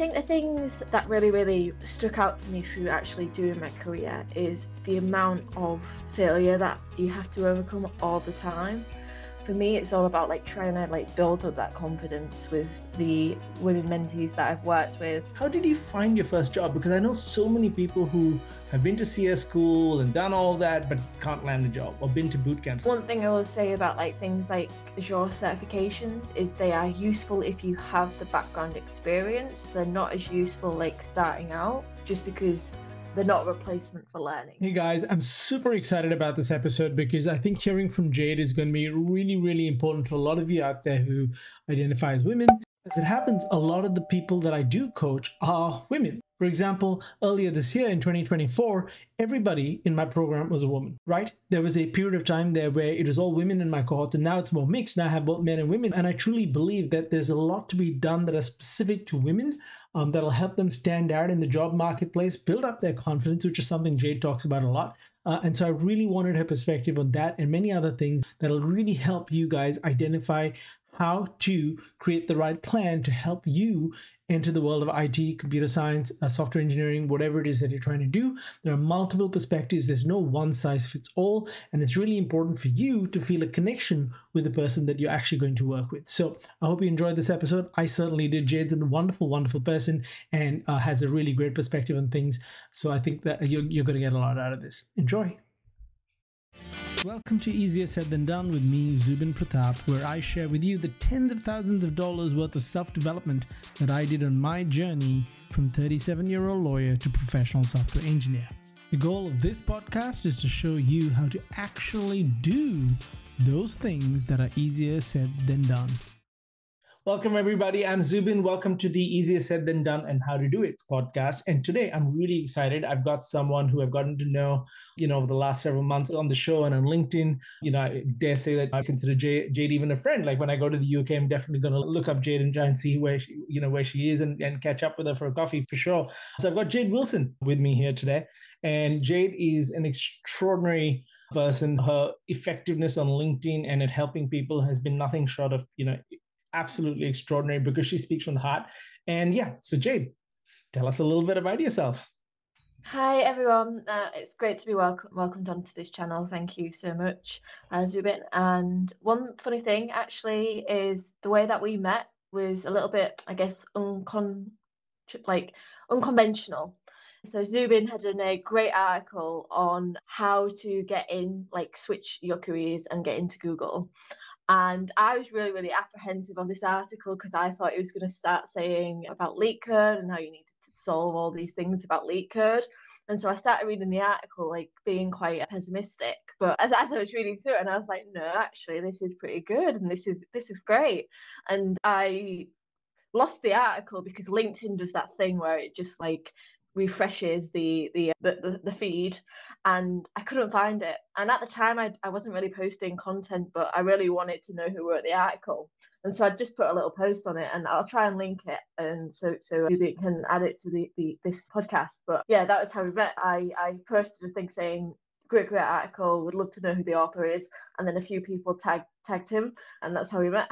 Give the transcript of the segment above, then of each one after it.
think the things that really stuck out to me through actually doing my career is the amount of failure that you have to overcome all the time. For me, it's all about like trying to like build up that confidence with the women mentees that I've worked with. How did you find your first job? Because I know so many people who have been to CS school and done all that, but can't land a job, or been to boot camps. One thing I will say about like things like Azure certifications is they are useful if you have the background experience. They're not as useful like starting out, just because they're not a replacement for learning. Hey guys, I'm super excited about this episode because I think hearing from Jade is going to be really important to a lot of you out there who identify as women. As it happens, a lot of the people that I do coach are women. For example, earlier this year in 2024, everybody in my program was a woman, right? There was a period of time there where it was all women in my cohort, and now it's more mixed. Now I have both men and women. And I truly believe that there's a lot to be done that are specific to women that'll help them stand out in the job marketplace, build up their confidence, which is something Jade talks about a lot. And so I really wanted her perspective on that and many other things that'll really help you guys identify how to create the right plan to help you enter the world of IT, computer science, software engineering, whatever it is that you're trying to do. There are multiple perspectives. There's no one size fits all. And it's really important for you to feel a connection with the person that you're actually going to work with. So I hope you enjoyed this episode. I certainly did. Jade's a wonderful person and has a really great perspective on things. So I think that you're going to get a lot out of this. Enjoy. Welcome to Easier Said Than Done with me, Zubin Pratap, where I share with you the tens of thousands of dollars worth of self-development that I did on my journey from 37-year-old lawyer to professional software engineer. The goal of this podcast is to show you how to actually do those things that are easier said than done. Welcome everybody, I'm Zubin. Welcome to the Easier Said Than Done and How to Do It podcast. And today I'm really excited. I've got someone who I've gotten to know, over the last several months on the show and on LinkedIn. I dare say that I consider Jade even a friend. Like when I go to the UK, I'm definitely going to look up Jade and try and see where she is and catch up with her for a coffee for sure. So I've got Jade Wilson with me here today. And Jade is an extraordinary person. Her effectiveness on LinkedIn and at helping people has been nothing short of, absolutely extraordinary because she speaks from the heart. And yeah, so Jade, tell us a little bit about yourself. Hi everyone, it's great to be welcomed onto this channel. Thank you so much, Zubin. And one funny thing actually is the way that we met was a little bit, I guess, unconventional. So Zubin had done a great article on how to switch your careers and get into Google. And I was really apprehensive on this article because I thought it was going to start saying about leak code and how you needed to solve all these things about leak code. And so I started reading the article, being quite pessimistic. But as I was reading through it, and I was like, no, actually, this is pretty good. And this is great. And I lost the article because LinkedIn does that thing where it just refreshes the feed, and I couldn't find it. And at the time I wasn't really posting content, but I really wanted to know who wrote the article, and so I just put a little post on it, and I'll try and link it, and so you can add it to this podcast. But yeah, that was how we met. I posted a thing saying great article, would love to know who the author is, and then a few people tagged him, and that's how we met.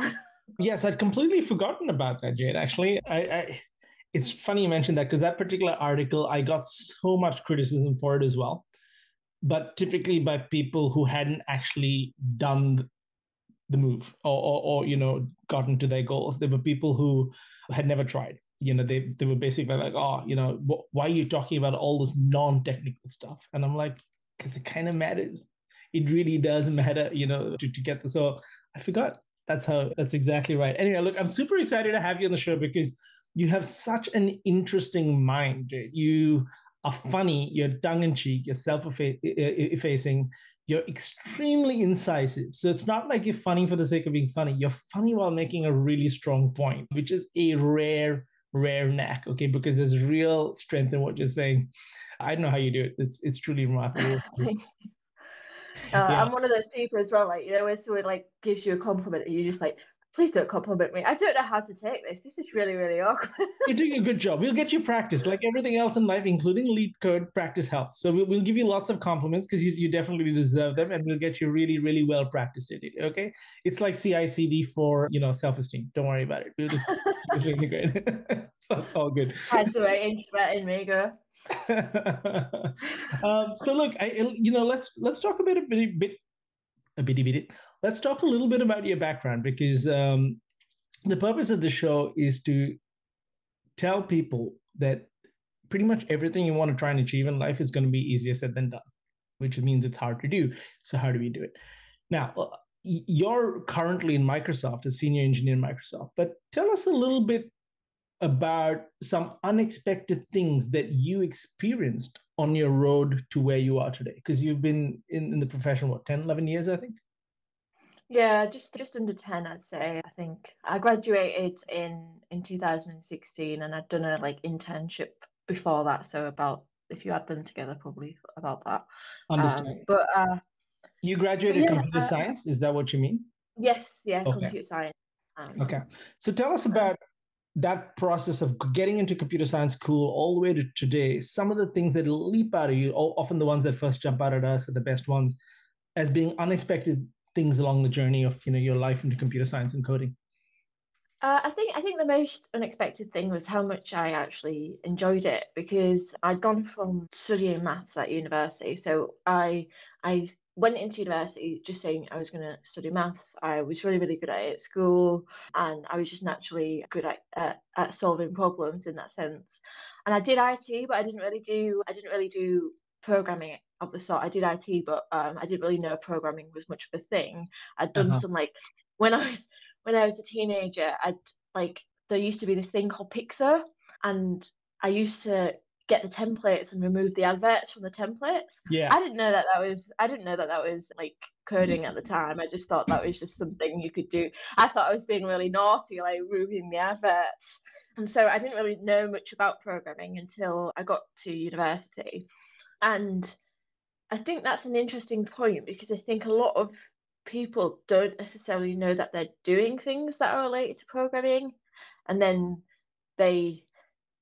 Yes, I'd completely forgotten about that, Jade. Actually, it's funny you mentioned that because that particular article, I got so much criticism for it as well, but typically by people who hadn't actually done the move or gotten to their goals. There were people who had never tried. They were basically like, why are you talking about all this non-technical stuff? And I'm like, because it kind of matters. It really does matter, to get this. So I forgot. That's exactly right. Anyway, look, I'm super excited to have you on the show because you have such an interesting mind, Jade. You are funny, you're tongue-in-cheek, you're self-effacing, you're extremely incisive. So it's not like you're funny for the sake of being funny. You're funny while making a really strong point, which is a rare knack, okay? Because there's real strength in what you're saying. I don't know how you do it. It's truly remarkable. I'm one of those people as well, when someone gives you a compliment and you just Please don't compliment me. I don't know how to take this. This is really, really awkward. You're doing a good job. We'll get you practice. Like everything else in life, including lead code, practice helps. So we'll give you lots of compliments because you definitely deserve them, and we'll get you really, really well practiced in it. Okay? It's like CI/CD for self-esteem. Don't worry about it. We'll just it's really great. So it's all good. That's the way introvert in me go. So look, let's talk about a bitty bit. Let's talk a little bit about your background because the purpose of the show is to tell people that pretty much everything you want to try and achieve in life is going to be easier said than done, which means it's hard to do. So how do we do it? Now, you're currently in Microsoft, a senior engineer in Microsoft, but tell us a little bit about some unexpected things that you experienced on your road to where you are today, because you've been in the profession, what, 10, 11 years, I think? Yeah, just under 10, I'd say. I think I graduated in 2016, and I'd done a like internship before that, so about, if you add them together, probably about that. Understand. You But graduated yeah, computer science, is that what you mean? yes, yeah, Okay. computer science. Okay. So tell us about that process of getting into computer science school all the way to today. Some of the things that leap out of you, often the ones that first jump out at us are the best ones, as being unexpected things along the journey of your life into computer science and coding. I think the most unexpected thing was how much I actually enjoyed it, because I'd gone from studying maths at university. So I went into university just saying I was going to study maths. I was really, really good at it at school, and I was just naturally good at solving problems in that sense. And I did IT, but I didn't really do programming of the sort. I did IT, but I didn't really know programming was much of a thing. I'd done Uh-huh. some like when I was a teenager, I'd like there used to be this thing called Pixar, and I used to get the templates and remove the adverts from the templates. Yeah. I didn't know that that was like coding at the time. I just thought that was just something you could do. I thought I was being really naughty, like removing the adverts. And so I didn't really know much about programming until I got to university. And I think that's an interesting point, because I think a lot of people don't necessarily know that they're doing things that are related to programming, and then they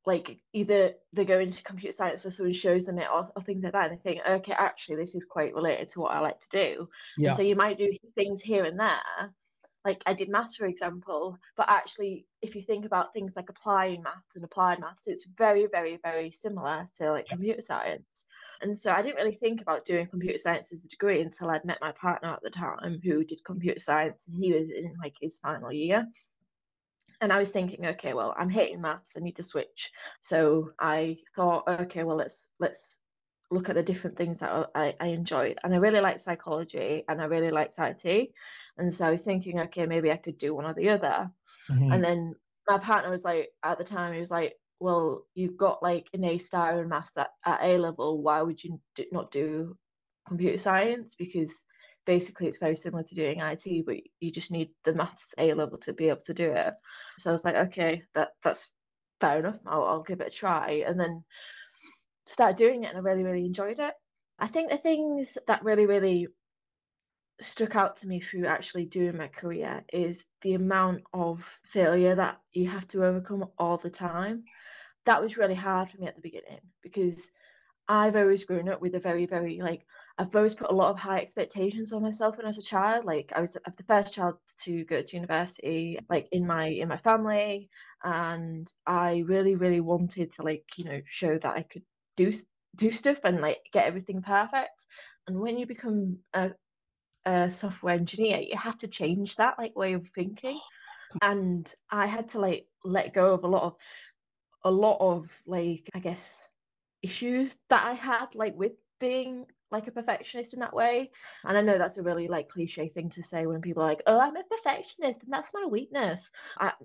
like either they go into computer science or someone shows them it, or things like that, and they think, okay, actually this is quite related to what I like to do. And Yeah. so you might do things here and there. Like I did maths, for example, but actually if you think about things like applying maths and applied maths, it's very, very, very similar to like computer science. And so I didn't really think about doing computer science as a degree until I'd met my partner at the time, who did computer science, and he was in like his final year. And I was thinking, okay, well, I'm hating maths, I need to switch. So I thought, okay, well, let's look at the different things that I enjoyed. And I really liked psychology, and I really liked IT. And so I was thinking, okay, maybe I could do one or the other. And Mm-hmm. then my partner was like, at the time, he was like, well, you've got like an A star in maths at A level. Why would you not do computer science? Because basically it's very similar to doing IT, but you just need the maths A level to be able to do it. So I was like, okay, that's fair enough. I'll give it a try. And then started doing it, and I really, really enjoyed it. I think the things that really, really stuck out to me through actually doing my career is the amount of failure that you have to overcome all the time. That was really hard for me at the beginning, because I've always grown up with a very, very like I've always put a lot of high expectations on myself when I was a child. Like I was the first child to go to university, like in my family, and I really, really wanted to like show that I could do do stuff and like get everything perfect. And when you become a software engineer, you have to change that like way of thinking. And I had to like let go of a lot of like I guess issues that I had like with being like a perfectionist in that way. And I know that's a really like cliche thing to say when people are like, "Oh, I'm a perfectionist and that's my weakness."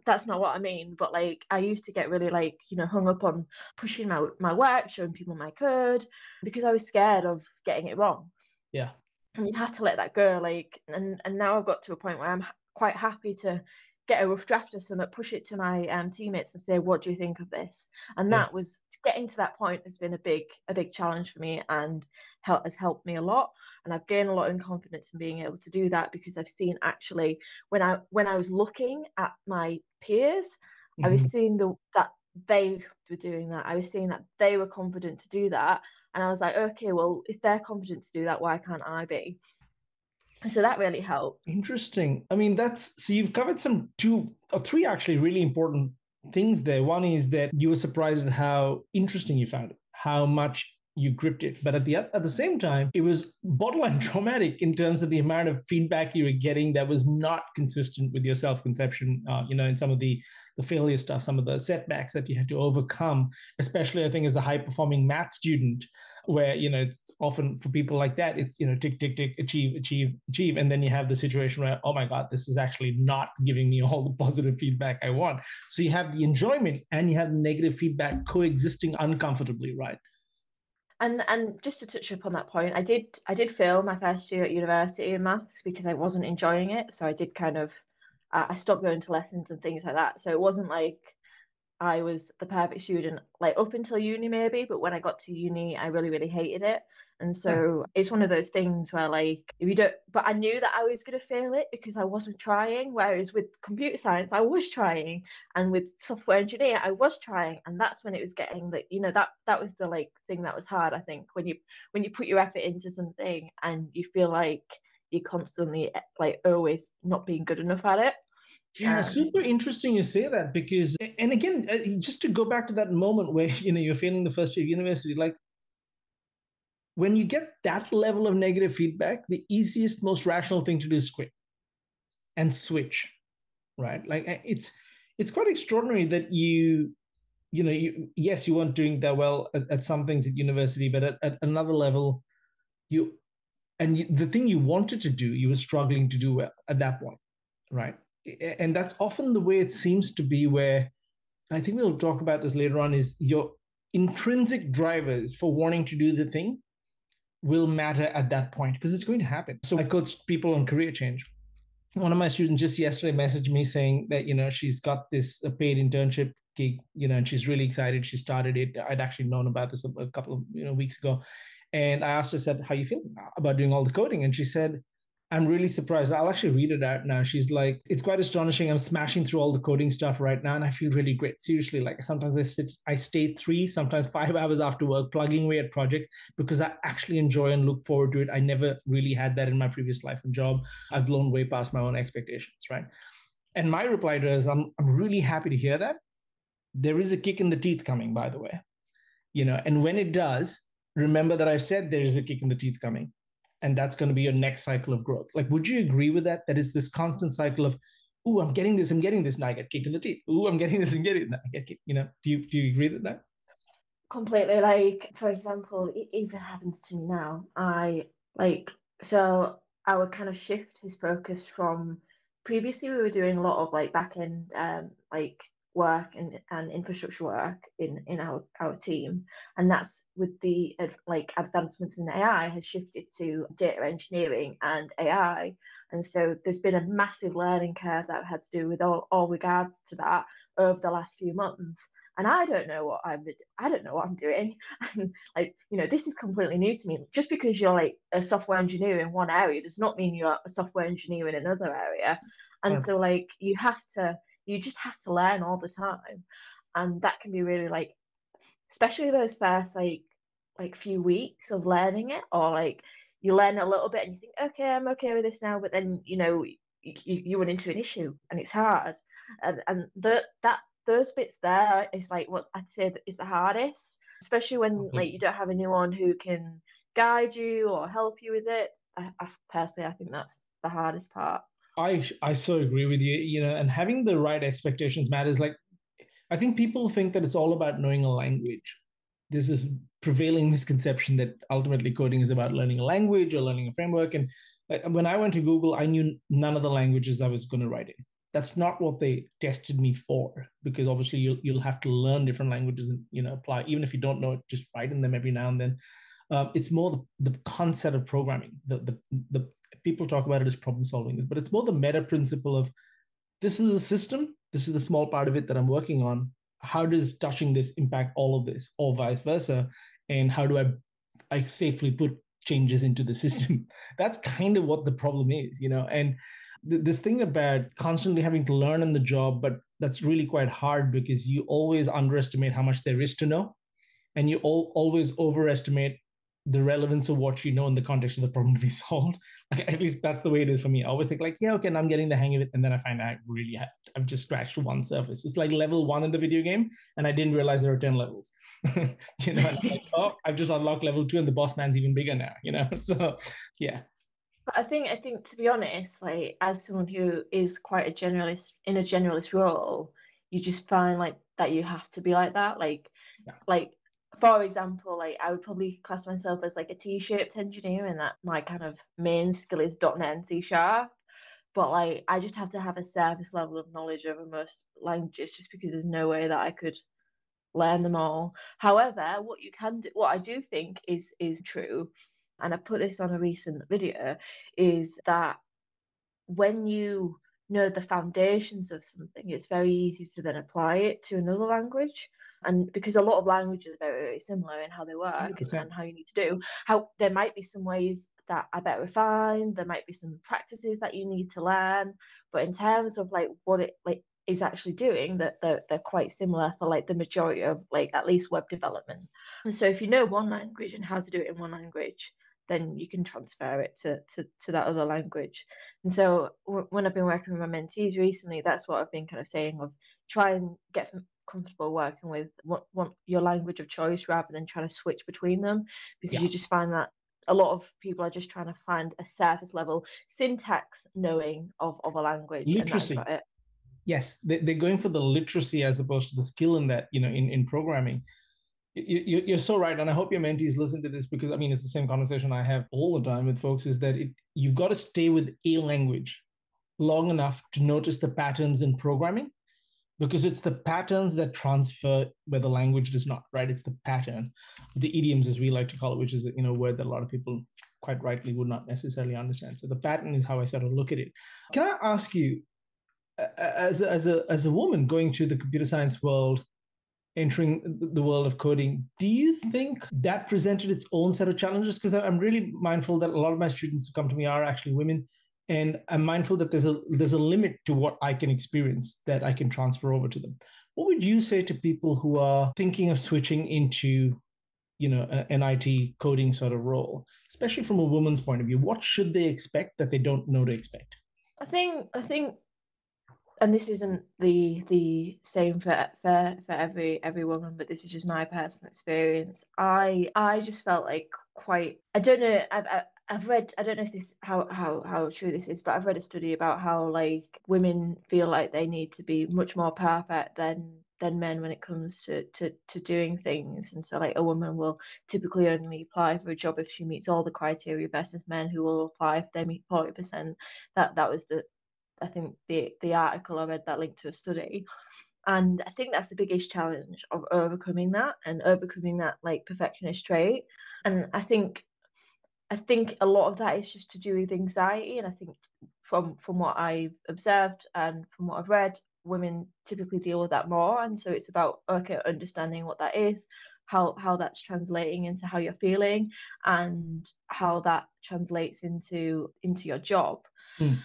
That's not what I mean. But like I used to get really like hung up on pushing my work, showing people my code, because I was scared of getting it wrong. Yeah. And you have to let that go. Like, and now I've got to a point where I'm quite happy to get a rough draft of something, push it to my teammates and say, what do you think of this? And Yeah. that was getting to that point has been a big challenge for me, and has helped me a lot. And I've gained a lot in confidence in being able to do that, because I've seen actually when I was looking at my peers, I was seeing that they were doing that. I was seeing that they were confident to do that. And I was like, okay, well, if they're confident to do that, why can't I be? So that really helped. Interesting. I mean, so you've covered some two or three actually really important things there. One is that you were surprised at how interesting you found it, how much you gripped it. But at the same time, it was borderline traumatic in terms of the amount of feedback you were getting that was not consistent with your self-conception, in some of the failure stuff, some of the setbacks that you had to overcome, especially I think as a high-performing math student, where, often for people like that, it's, tick, tick, tick, achieve, achieve, achieve. And then you have the situation where, oh my God, this is actually not giving me all the positive feedback I want. So you have the enjoyment and you have negative feedback coexisting uncomfortably, right? And just to touch upon that point, I did fail my first year at university in maths because I wasn't enjoying it. So I did kind of I stopped going to lessons and things like that. So it wasn't like I was the perfect student, like up until uni maybe, but when I got to uni, I really, really hated it. And so it's one of those things where, like, if you don't, but I knew that I was going to fail it because I wasn't trying. Whereas with computer science, I was trying, and with software engineer, I was trying, and that's when it was getting that was the like thing that was hard. I think when you put your effort into something and you feel like you're constantly like always not being good enough at it. Yeah, super interesting you say that because, and again, just to go back to that moment where, you're failing the first year of university, like when you get that level of negative feedback, the easiest, most rational thing to do is quit and switch, right? Like it's quite extraordinary that yes, you weren't doing that well at some things at university, but at another level, the thing you wanted to do, you were struggling to do well at that point, right? And that's often the way it seems to be, where I think we'll talk about this later on, is your intrinsic drivers for wanting to do the thing will matter at that point because it's going to happen. So I coach people on career change. One of my students just yesterday messaged me saying that, she's got this paid internship gig, and she's really excited. She started it. I'd actually known about this a couple of weeks ago. And I asked her, said, how you feel about doing all the coding? And she said, I'm really surprised. I'll actually read it out now. She's like, it's quite astonishing. I'm smashing through all the coding stuff right now, and I feel really great. Seriously, like sometimes I stay 3, sometimes 5 hours after work plugging away at projects because I actually enjoy and look forward to it. I never really had that in my previous life and job. I've blown way past my own expectations, right? And my reply to her is, I'm really happy to hear that. There is a kick in the teeth coming, by the way. And when it does, remember that I've said there is a kick in the teeth coming. And that's going to be your next cycle of growth. Like, would you agree with that? That it's this constant cycle of, ooh, I'm getting this, now I get kicked in the teeth. Ooh, I'm getting this, now I get kicked. Do you agree with that? Completely. Like, for example, it even happens to me now. So I would kind of shift his focus from previously we were doing a lot of like back end like work and infrastructure work in our team, and that's with the like advancements in AI has shifted to data engineering and AI. And so there's been a massive learning curve that I've had to do with all regards to that over the last few months. And I don't know what I'm doing. And like, this is completely new to me. Just because you're like a software engineer in one area does not mean you're a software engineer in another area. And so like you just have to learn all the time. And that can be really like, especially those first like few weeks of learning it, or like you learn a little bit and you think, okay, I'm okay with this now, but then you run into an issue and it's hard. And those bits there is like what I'd say is the hardest, especially when like you don't have anyone who can guide you or help you with it. I personally, I think that's the hardest part. I so agree with you, and having the right expectations matters. Like, I think people think that it's all about knowing a language. There's this prevailing misconception that ultimately coding is about learning a language or learning a framework. And like, when I went to Google, I knew none of the languages I was going to write in. That's not what they tested me for, because obviously you'll have to learn different languages and apply. Even if you don't know it, just write in them every now and then. It's more the concept of programming. The people talk about it as problem solving, but it's more the meta principle of, this is the system, this is the small part of it that I'm working on. How does touching this impact all of this, or vice versa? And how do I safely put changes into the system. That's kind of what the problem is, and this thing about constantly having to learn on the job, but that's really quite hard because you always underestimate how much there is to know, and you always overestimate the relevance of what you know in the context of the problem to be solved. Like, at least that's the way it is for me. I always think like, yeah, okay, and I'm getting the hang of it, and then I find I've just scratched one surface. It's like level 1 in the video game, and I didn't realize there are 10 levels. And I'm like, oh, I've just unlocked level 2, and the boss man's even bigger now. So yeah. But I think to be honest, like as someone who is quite a generalist in a generalist role, you just find like that you have to be like that. Yeah. Like for example, like I would probably class myself as like a T-shaped engineer, and that my kind of main skill is .NET and C Sharp. But like I just have to have a surface level of knowledge over most languages, just because there's no way that I could learn them all. However, what you can do, what I do think is true, and I put this on a recent video, is that when you know the foundations of something, it's very easy to then apply it to another language. And because a lot of languages are very, very similar in how they work 100%. and how you need to do, how there might be some ways that are better refined, there might be some practices that you need to learn, but in terms of like what it like is actually doing, that they're quite similar for like the majority of like at least web development. And so if you know one language and how to do it in one language, then you can transfer it to that other language. And so when I've been working with my mentees recently, that's what I've been kind of saying, of try and get comfortable working with what your language of choice rather than trying to switch between them, because Yeah. you just find that a lot of people are just trying to find a surface level syntax knowing of a language, and that is Literacy. about it. Yes, they're going for the literacy as opposed to the skill in that, in programming. You're so right. And I hope your mentees listen to this, because I mean, it's the same conversation I have all the time with folks, is that you've got to stay with a language long enough to notice the patterns in programming, because it's the patterns that transfer where the language does not, right? It's the pattern, the idioms, as we like to call it, which is a word that a lot of people quite rightly would not necessarily understand. So the pattern is how I sort of look at it. Can I ask you, as a woman going through the computer science world, entering the world of coding, do you think that presented its own set of challenges? Because I'm really mindful that a lot of my students who come to me are actually women, and I'm mindful that there's a limit to what I can experience that I can transfer over to them. What would you say to people who are thinking of switching into an IT coding sort of role, especially from a woman's point of view? What should they expect that they don't know to expect? I think and this isn't the same for every woman, but this is just my personal experience. I just felt like quite, I don't know, I've read, I don't know if this how true this is, but I've read a study about how like women feel like they need to be much more perfect than men when it comes to doing things. And so like a woman will typically only apply for a job if she meets all the criteria versus men who will apply if they meet 40%. That was I think the article I read that linked to a study. And I think that's the biggest challenge of overcoming that, and overcoming that like perfectionist trait. And I think a lot of that is just to do with anxiety. And I think from what I've observed and from what I've read, women typically deal with that more. And so it's about, okay, understanding what that is, how that's translating into how you're feeling, and how that translates into your job. Mm.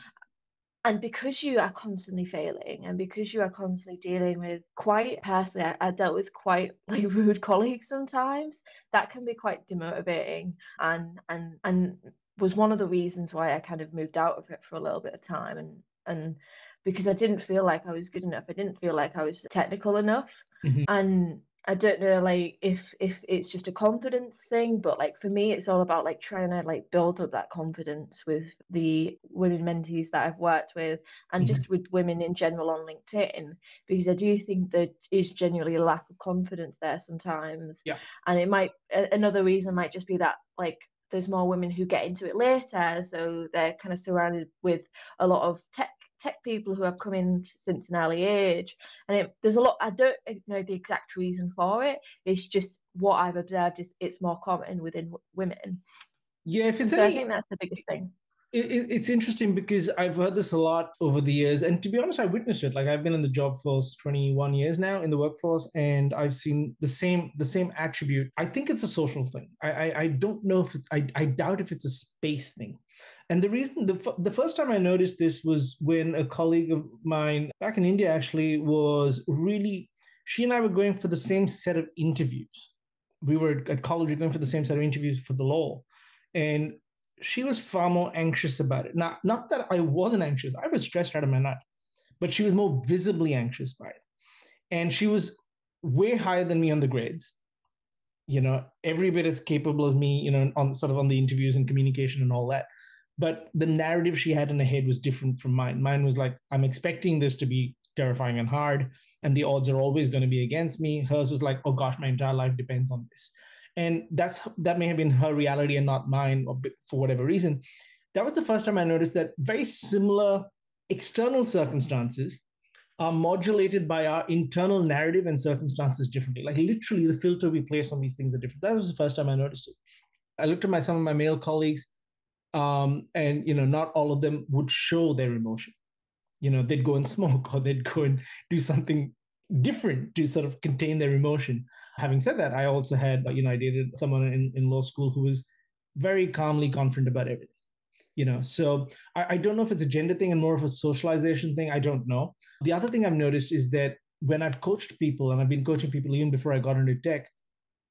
And because you are constantly failing, and because you are constantly dealing with, quite personally, I dealt with quite like rude colleagues sometimes, that can be quite demotivating, and was one of the reasons why I kind of moved out of it for a little bit of time. And because I didn't feel like I was good enough, I didn't feel like I was technical enough. Mm-hmm. And I don't know like if it's just a confidence thing, but like for me it's all about like trying to like build up that confidence with the women mentees that I've worked with, and Mm-hmm. just with women in general on LinkedIn, because I do think there is genuinely a lack of confidence there sometimes. Yeah. And it might, another reason might just be that like there's more women who get into it later, so they're kind of surrounded with a lot of tech people who have come in since an early age. And there's a lot, I don't know the exact reason for it, it's just what I've observed is it's more common within women. Yeah, if it's so any I think that's the biggest thing. It's interesting because I've heard this a lot over the years, and to be honest, I witnessed it. Like I've been in the job force 21 years now in the workforce, and I've seen the same attribute. I think it's a social thing. I don't know if it's, I doubt if it's a space thing. And the reason the first time I noticed this was when a colleague of mine back in India actually was really, she and I were going for the same set of interviews. We were at college going for the same set of interviews for the law, and she was far more anxious about it. Not that I wasn't anxious, I was stressed out of my nut, but she was more visibly anxious by it. And she was way higher than me on the grades, every bit as capable as me, on sort of on the interviews and communication and all that. But the narrative she had in her head was different from mine. Mine was like, I'm expecting this to be terrifying and hard, and the odds are always going to be against me. Hers was like, oh gosh, my entire life depends on this. And that may have been her reality and not mine, or for whatever reason. That was the first time I noticed that very similar external circumstances are modulated by our internal narrative and circumstances differently. Like literally, the filter we place on these things are different. That was the first time I noticed it. I looked at some of my male colleagues, and not all of them would show their emotion. They'd go and smoke, or they'd go and do something different to sort of contain their emotion. Having said that, I also had, I dated someone in law school who was very calmly confident about everything. So I don't know if it's a gender thing and more of a socialization thing. I don't know. The other thing I've noticed is that when I've coached people, and I've been coaching people even before I got into tech,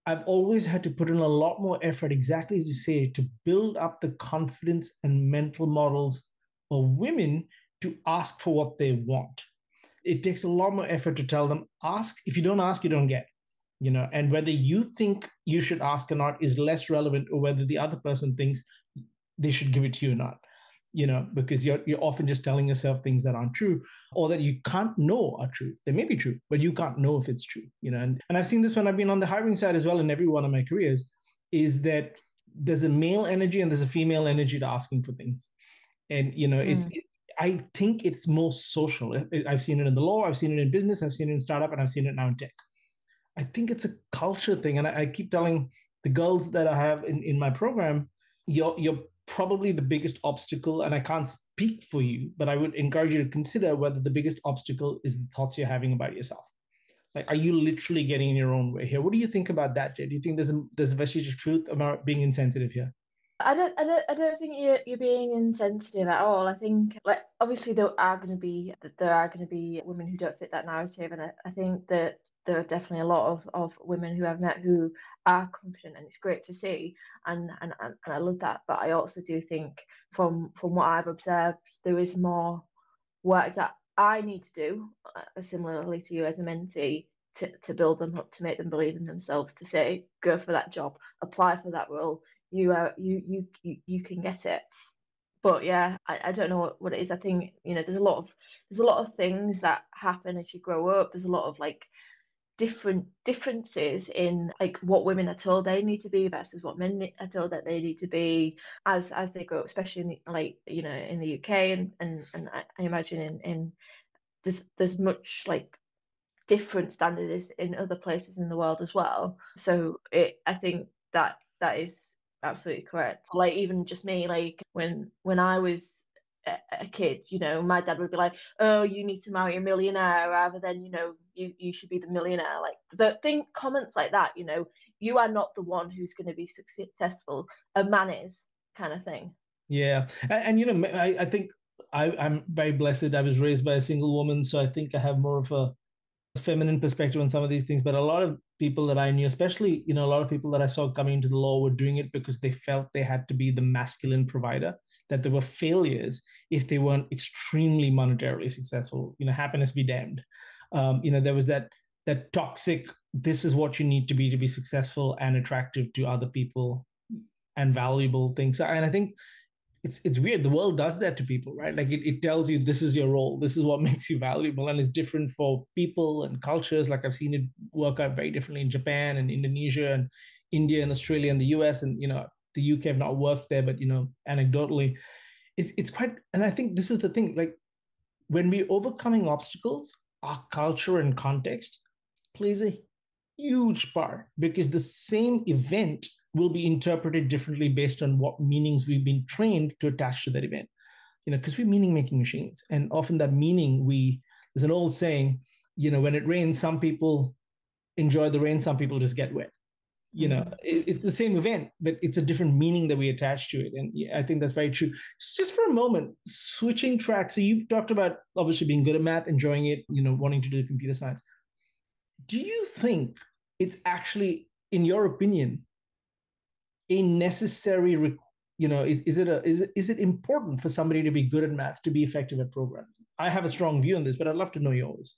I've always had to put in a lot more effort, exactly as you say, to build up the confidence and mental models of women to ask for what they want. It takes a lot more effort to tell them, ask. If you don't ask, you don't get. And whether you think you should ask or not is less relevant, or whether the other person thinks they should give it to you or not. Because you're often just telling yourself things that aren't true, or that you can't know are true. They may be true, but you can't know if it's true. And I've seen this when I've been on the hiring side as well in every one of my careers, is that there's a male energy and there's a female energy to asking for things. And I think it's more social. I've seen it in the law, I've seen it in business, I've seen it in startup, and I've seen it now in tech. I think it's a culture thing. And I keep telling the girls that I have in my program, you're probably the biggest obstacle, and I can't speak for you, but I would encourage you to consider whether the biggest obstacle is the thoughts you're having about yourself. Like, are you literally getting in your own way here? What do you think about that, Jade? Do you think there's a vestige of truth about being insensitive here? I don't think you're being insensitive at all. I think, like, obviously there are going to be women who don't fit that narrative, and I think that there are definitely a lot of women who I've met who are confident, and it's great to see, and I love that. But I also do think, from what I've observed, there is more work that I need to do, similarly to you as a mentee, to build them up, to make them believe in themselves, to say, go for that job, apply for that role. You can get it. But yeah, I don't know what it is. I think, there's a lot of things that happen as you grow up. There's a lot of like differences in like what women are told they need to be versus what men are told that they need to be as they grow up, especially in in the UK, and I imagine in there's much like different standards in other places in the world as well. So I think that is absolutely correct. Like, even just me, like when I was a kid, my dad would be like, oh, you need to marry a millionaire rather than, you should be the millionaire. Like, the thing, comments like that, you are not the one who's going to be successful. A man is, kind of thing. Yeah. I think I'm very blessed. I was raised by a single woman, so I think I have more of a feminine perspective on some of these things. But a lot of people that I knew, especially, a lot of people that I saw coming into the law, were doing it because they felt they had to be the masculine provider, that they were failures if they weren't extremely monetarily successful. Happiness be damned. There was that toxic, this is what you need to be successful and attractive to other people and valuable things. And I think it's weird. The world does that to people, right? Like it tells you this is your role, this is what makes you valuable, and it's different for people and cultures. Like I've seen it work out very differently in Japan and Indonesia and India and Australia and the US, and the UK. Have not worked there, but anecdotally, it's quite. And I think this is the thing. Like when we're overcoming obstacles, our culture and context plays a huge part, because the same event will be interpreted differently based on what meanings we've been trained to attach to that event. Because we're meaning making machines. And often that meaning, there's an old saying, when it rains, some people enjoy the rain, some people just get wet. It's the same event, but it's a different meaning that we attach to it. And I think that's very true. Just for a moment, switching tracks. So you talked about obviously being good at math, enjoying it, wanting to do computer science. Do you think it's actually, in your opinion, a necessary, is it important for somebody to be good at math to be effective at programming? I have a strong view on this, but I'd love to know yours.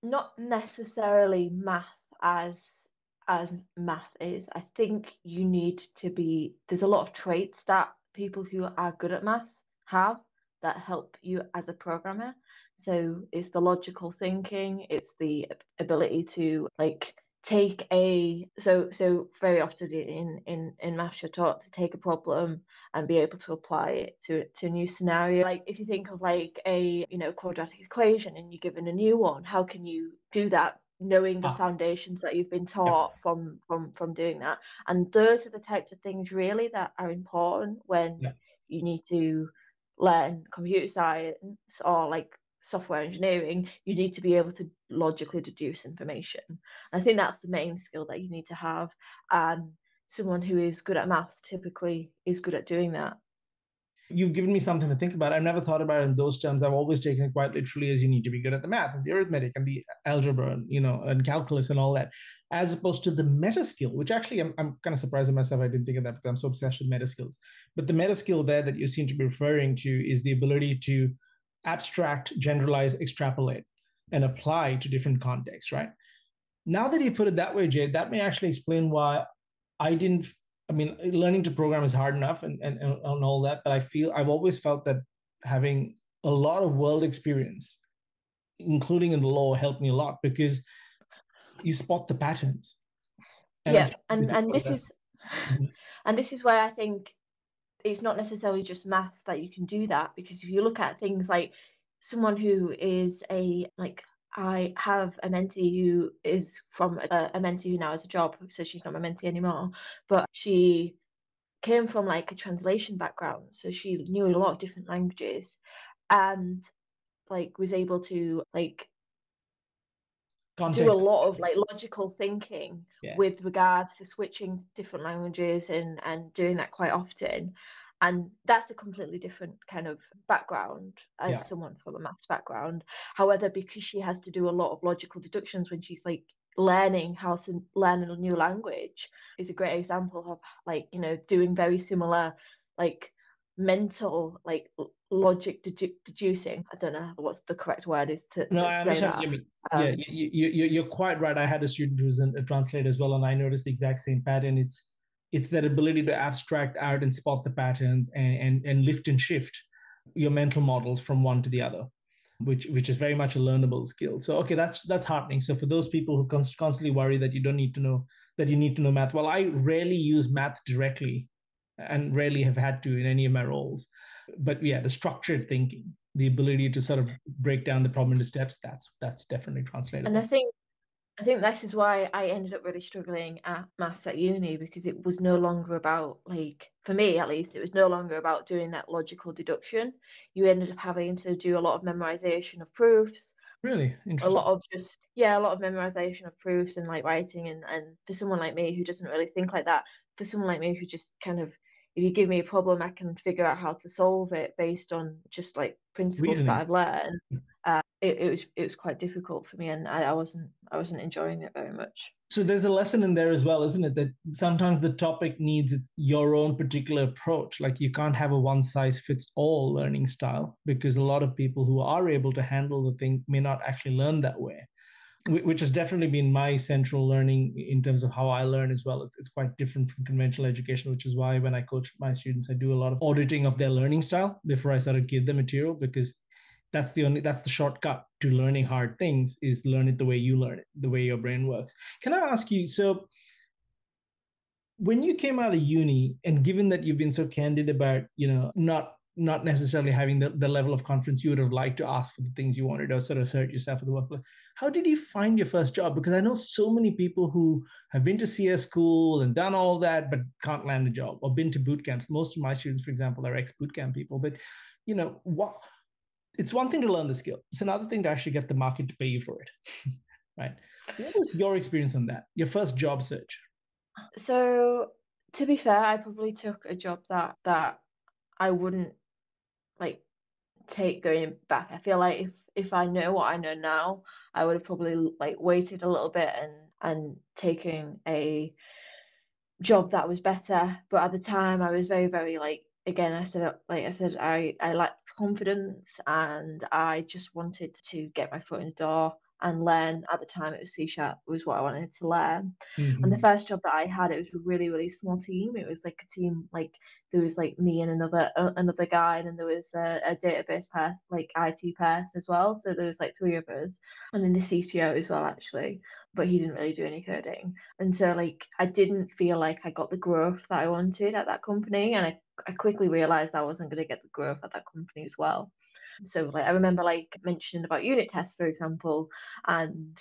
Not necessarily math as math is. I think you need to be, there's a lot of traits that people who are good at math have that help you as a programmer. So it's the logical thinking, it's the ability to take so very often in maths you're taught to take a problem and be able to apply it to a new scenario. Like if you think of a quadratic equation and you're given a new one, how can you do that knowing the foundations that you've been taught from doing that? And those are the types of things really that are important when you need to learn computer science or software engineering. You need to be able to logically deduce information. I think that's the main skill that you need to have. And someone who is good at maths typically is good at doing that. You've given me something to think about. I've never thought about it in those terms. I've always taken it quite literally as you need to be good at the math and the arithmetic and the algebra and, and calculus and all that, as opposed to the meta skill, which actually I'm kind of surprised at myself. I didn't think of that because I'm so obsessed with meta skills. But the meta skill there that you seem to be referring to is the ability to abstract, generalize, extrapolate, and apply to different contexts, right? Now that you put it that way, Jade, that may actually explain why learning to program is hard enough and all that, but I've always felt that having a lot of world experience, including in the law, helped me a lot because you spot the patterns. And this is why I think it's not necessarily just maths that you can do that, because if you look at things like someone who is I have a mentee who is from a mentee who now has a job, so she's not my mentee anymore, but she came from a translation background, so she knew a lot of different languages and was able to do a lot of logical thinking with regards to switching different languages and doing that quite often. And that's a completely different kind of background as someone from a maths background. However, because she has to do a lot of logical deductions when she's learning how to learn a new language, is a great example of doing very similar mental logic deducing. I don't know what's the correct word is to I say that. You're quite right. I had a student who's a translator as well, and I noticed the exact same pattern. It's that ability to abstract out and spot the patterns and lift and shift your mental models from one to the other, which is very much a learnable skill. So okay, that's heartening. So for those people who constantly worry that you need to know math, well, I rarely use math directly and rarely have had to in any of my roles. But yeah, the structured thinking, the ability to sort of break down the problem into steps, that's definitely translatable. And I think this is why I ended up really struggling at maths at uni, because it was no longer about, for me at least, it was no longer about doing that logical deduction. You ended up having to do a lot of memorization of proofs. Really interesting. A lot of memorization of proofs and writing. And for someone like me who doesn't really think like that, for someone like me who just kind of, if you give me a problem, I can figure out how to solve it based on just principles that I've learned. It was quite difficult for me, and I wasn't enjoying it very much. So there's a lesson in there as well, isn't it? That sometimes the topic needs your own particular approach. You can't have a one size fits all learning style, because a lot of people who are able to handle the thing may not actually learn that way, which has definitely been my central learning in terms of how I learn as well. It's quite different from conventional education, which is why when I coach my students, I do a lot of auditing of their learning style before I sort of give them material, because that's the shortcut to learning hard things, is learn it the way you learn it, the way your brain works. Can I ask you, so when you came out of uni, and given that you've been so candid about, not not necessarily having the level of confidence you would have liked to ask for the things you wanted or sort of assert yourself at the workplace. How did you find your first job? Because I know so many people who have been to CS school and done all that, but can't land a job, or been to boot camps. Most of my students, for example, are ex-boot camp people. But, what? It's one thing to learn the skill. It's another thing to actually get the market to pay you for it, right? What was your experience on that? Your first job search? So to be fair, I probably took a job that I wouldn't like take going back. I feel like if I know what I know now, I would have probably like waited a little bit and taken a job that was better. But at the time, I was very, very like, again, I lacked confidence, and I just wanted to get my foot in the door and learn. At the time, it was C# was what I wanted to learn. And the Mm-hmm. first job that I had, it was a really, really small team. It was like a team, like there was like me and another guy, and then there was a database person, like IT person as well. So there was like three of us, and then the CTO as well, actually. But he didn't really do any coding. And so like I didn't feel like I got the growth that I wanted at that company. And I quickly realized I wasn't going to get the growth at that company as well. So like I remember like mentioning about unit tests, for example, and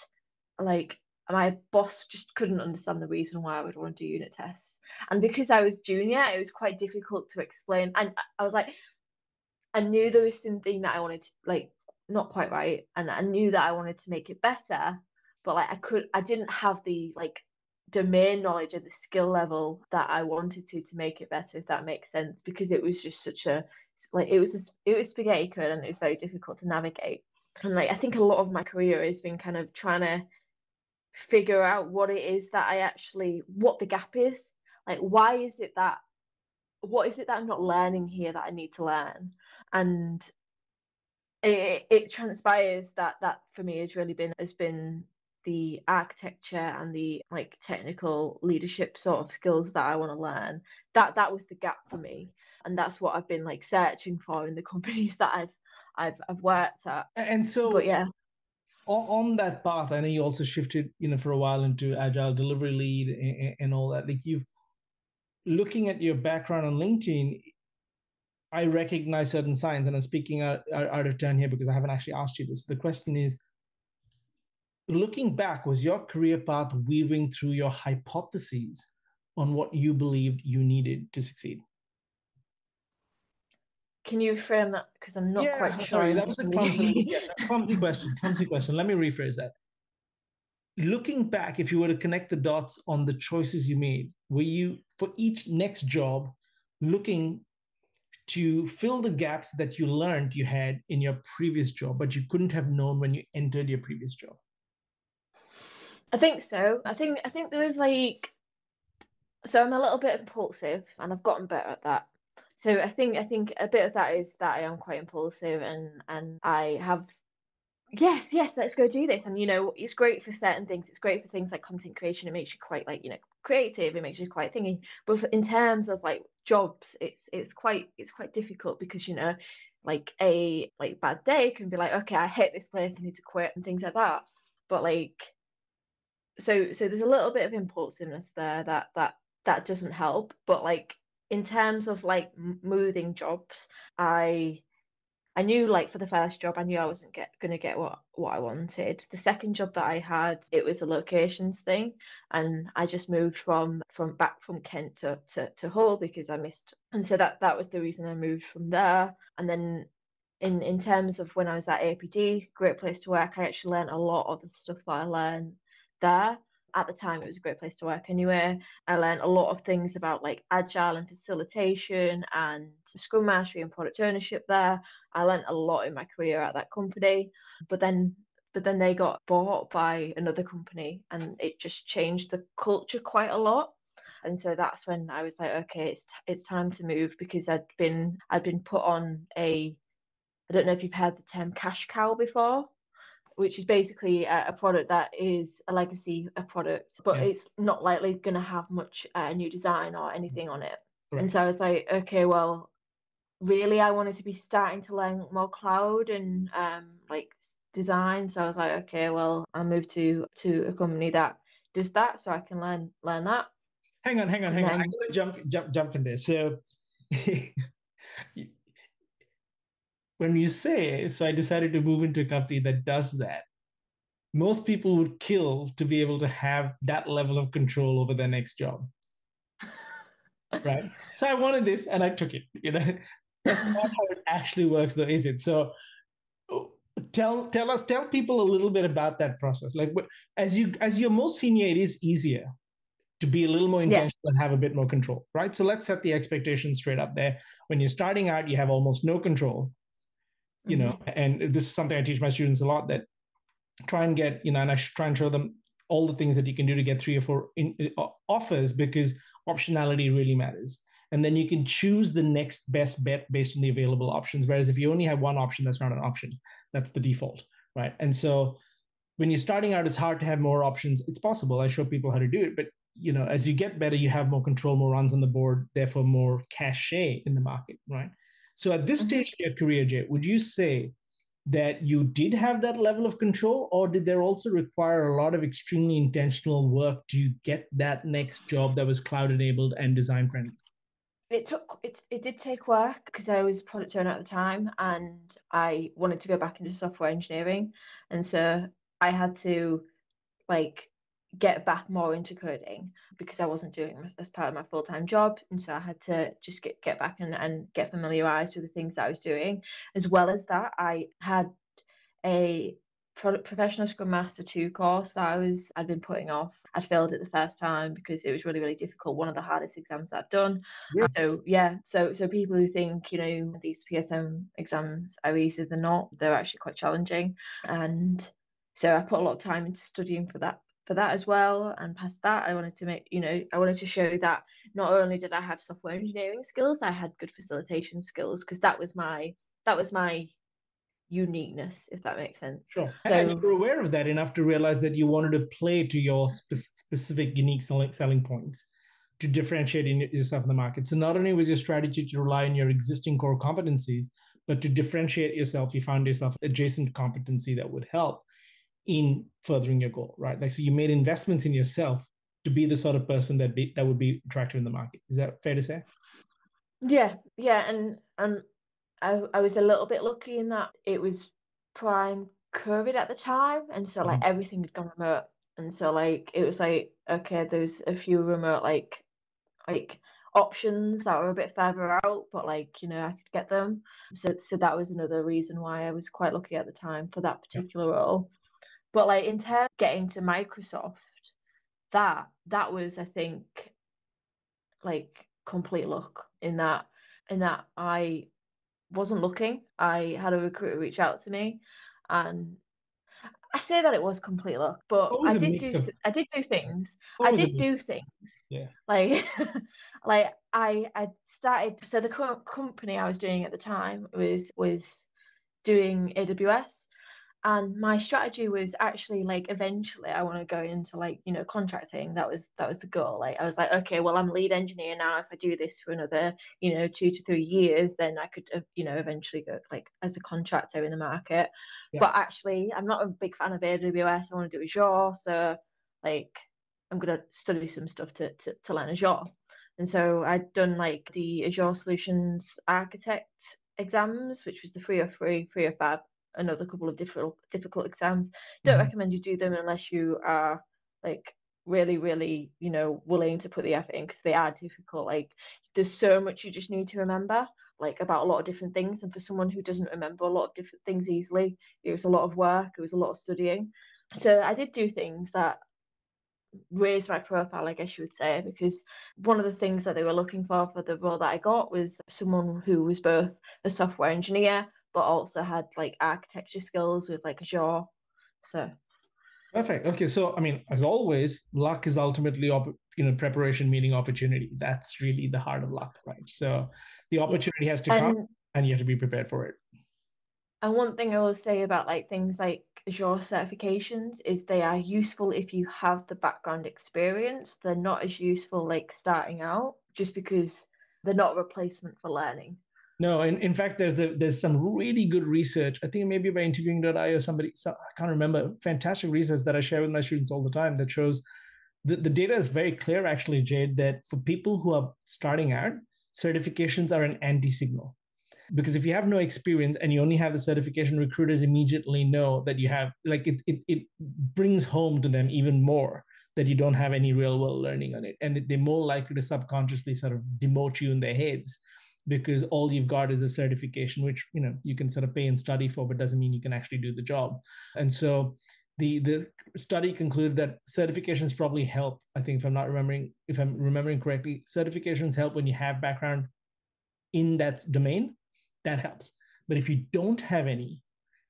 like my boss just couldn't understand the reason why I would want to do unit tests. And because I was junior, it was quite difficult to explain. And I was like, I knew there was something that I wanted to like not quite right, and I knew that I wanted to make it better, but like I didn't have the like domain knowledge or the skill level that I wanted to make it better, if that makes sense, because it was just such a like it was spaghetti code, and it was very difficult to navigate. And like I think a lot of my career has been kind of trying to figure out what it is that what the gap is. Like why is it that what is it that I'm not learning here that I need to learn? And it transpires that for me has been the architecture and the like technical leadership sort of skills that I want to learn. That was the gap for me, and that's what I've been like searching for in the companies that I've worked at. And But so yeah, on that path, I know you also shifted, for a while into agile delivery lead and all that. Like you've looking at your background on LinkedIn, I recognize certain signs, and I'm speaking out of turn here because I haven't actually asked you this. The question is, looking back, was your career path weaving through your hypotheses on what you believed you needed to succeed? can you frame that, because I'm not Yeah, quite sure sorry, you that was a clumsy, understand. yeah, clumsy question. Clumsy question. Let me rephrase that. Looking back, if you were to connect the dots on the choices you made, were you, for each next job, looking to fill the gaps that you learned you had in your previous job, but you couldn't have known when you entered your previous job? I think so. I think there was like, so I'm a little bit impulsive, and I've gotten better at that. So I think a bit of that is that I am quite impulsive, and I have yes, let's go do this. And it's great for certain things. It's great for things like content creation. It makes you quite like creative. It makes you quite thingy. But in terms of like jobs, it's quite difficult, because like a like bad day can be like, okay, I hate this place, I need to quit, and things like that. But like so there's a little bit of impulsiveness there that doesn't help. But like in terms of like moving jobs, I I knew like for the first job, I knew I wasn't gonna get what I wanted. The second job that I had, it was a locations thing, and I just moved from back from Kent to Hull because I missed, and so that was the reason I moved from there. And then in terms of when I was at APD, great place to work. I actually learned a lot of the stuff that I learned there. At the time, it was a great place to work anyway. I learned a lot of things about like agile and facilitation and scrum mastery and product ownership there. I learned a lot in my career at that company. But then they got bought by another company, and it just changed the culture quite a lot. And so that's when I was like, okay, it's time to move, because I'd been put on a, I don't know if you've heard the term cash cow before, which is basically a product that is a legacy a product, but Yeah, it's not likely going to have much new design or anything on it. And correct. so I was like, okay, well, really, I wanted to be starting to learn more cloud and like design. So I was like, okay, well, I'll move to a company that does that, so I can learn that. Hang on. And I'm then going to jump in there. So when you say, so I decided to move into a company that does that, most people would kill to be able to have that level of control over their next job. Right. So I wanted this and I took it. That's not how it actually works, though, is it? So tell people a little bit about that process. Like as you're more senior, it is easier to be a little more Yeah. intentional and have a bit more control, right? So let's set the expectations straight up there. When you're starting out, you have almost no control, and this is something I teach my students a lot, that try and get, and I try and show them all the things that you can do to get 3 or 4 offers, because optionality really matters. And then you can choose the next best bet based on the available options. Whereas if you only have one option, that's not an option. That's the default, right? And so when you're starting out, it's hard to have more options. It's possible. I show people how to do it, but as you get better, you have more control, more runs on the board, therefore more cachet in the market, right? So at this stage of your career, Jay, would you say that you did have that level of control, or did there also require a lot of extremely intentional work to get that next job that was cloud enabled and design friendly? It did take work because I was product owner at the time and I wanted to go back into software engineering, and so I had to like get back more into coding because I wasn't doing it as part of my full-time job, and so I had to just get back and get familiarized with the things that I was doing. As well as that, I had a professional Scrum Master 2 course that I'd been putting off. I'd failed it the first time because it was really, really difficult, one of the hardest exams that I've done. Yeah. So yeah, so people who think, these PSM exams are easier than not, they're actually quite challenging. And so I put a lot of time into studying for that as well, and past that I wanted to show that not only did I have software engineering skills, I had good facilitation skills, because that was my uniqueness, if that makes sense. Sure. So, and you were aware of that enough to realize that you wanted to play to your specific unique selling points to differentiate yourself in the market. So not only was your strategy to rely on your existing core competencies, but to differentiate yourself, you found yourself adjacent competency that would help in furthering your goal, right? Like, so you made investments in yourself to be the sort of person that would be attractive in the market. Is that fair to say? Yeah, and I was a little bit lucky in that it was prime COVID at the time, and so like everything had gone remote, and so like it was like, okay, there's a few remote like options that were a bit further out, but I could get them. So that was another reason why I was quite lucky at the time for that particular role. But like in terms of getting to Microsoft, that was, I think, like complete luck in that I wasn't looking. I had a recruiter reach out to me, and I say that it was complete luck, but I did do things. I did do things. Yeah. Like like I started. So the company I was doing at the time was doing AWS. And my strategy was actually like, eventually I want to go into like, contracting. That was the goal. Like I was like, okay, well, I'm lead engineer now. If I do this for another 2 to 3 years, then I could eventually go like as a contractor in the market. Yeah. But actually I'm not a big fan of AWS. I want to do Azure, so like I'm gonna study some stuff to learn Azure. And so I'd done like the Azure Solutions Architect exams, which was the 303, 305, another couple of difficult exams. Don't recommend you do them unless you are like really, really, willing to put the effort in, because they are difficult. Like there's so much you just need to remember, like about a lot of different things. And for someone who doesn't remember a lot of different things easily, it was a lot of work, it was a lot of studying. So I did do things that raised my profile, I guess you would say, because one of the things that they were looking for the role that I got was someone who was both a software engineer but also had like architecture skills with like Azure. So perfect. Okay, so I mean, as always, luck is ultimately preparation meeting opportunity. That's really the heart of luck, right? So the opportunity has to come, and you have to be prepared for it. And one thing I will say about like things like Azure certifications is they are useful if you have the background experience. They're not as useful like starting out, just because they're not a replacement for learning. No, in fact, there's some really good research. I think maybe by interviewing.io or somebody, I can't remember, fantastic research that I share with my students all the time that shows the data is very clear, actually, Jade, that for people who are starting out, certifications are an anti-signal. Because if you have no experience and you only have the certification, recruiters immediately know that you have, like, it brings home to them even more that you don't have any real world learning on it. And they're more likely to subconsciously sort of demote you in their heads because all you've got is a certification, which, you know, you can sort of pay and study for, but doesn't mean you can actually do the job. And so the study concluded that certifications probably help. I think if I'm remembering correctly, certifications help when you have background in that domain. That helps. But if you don't have any,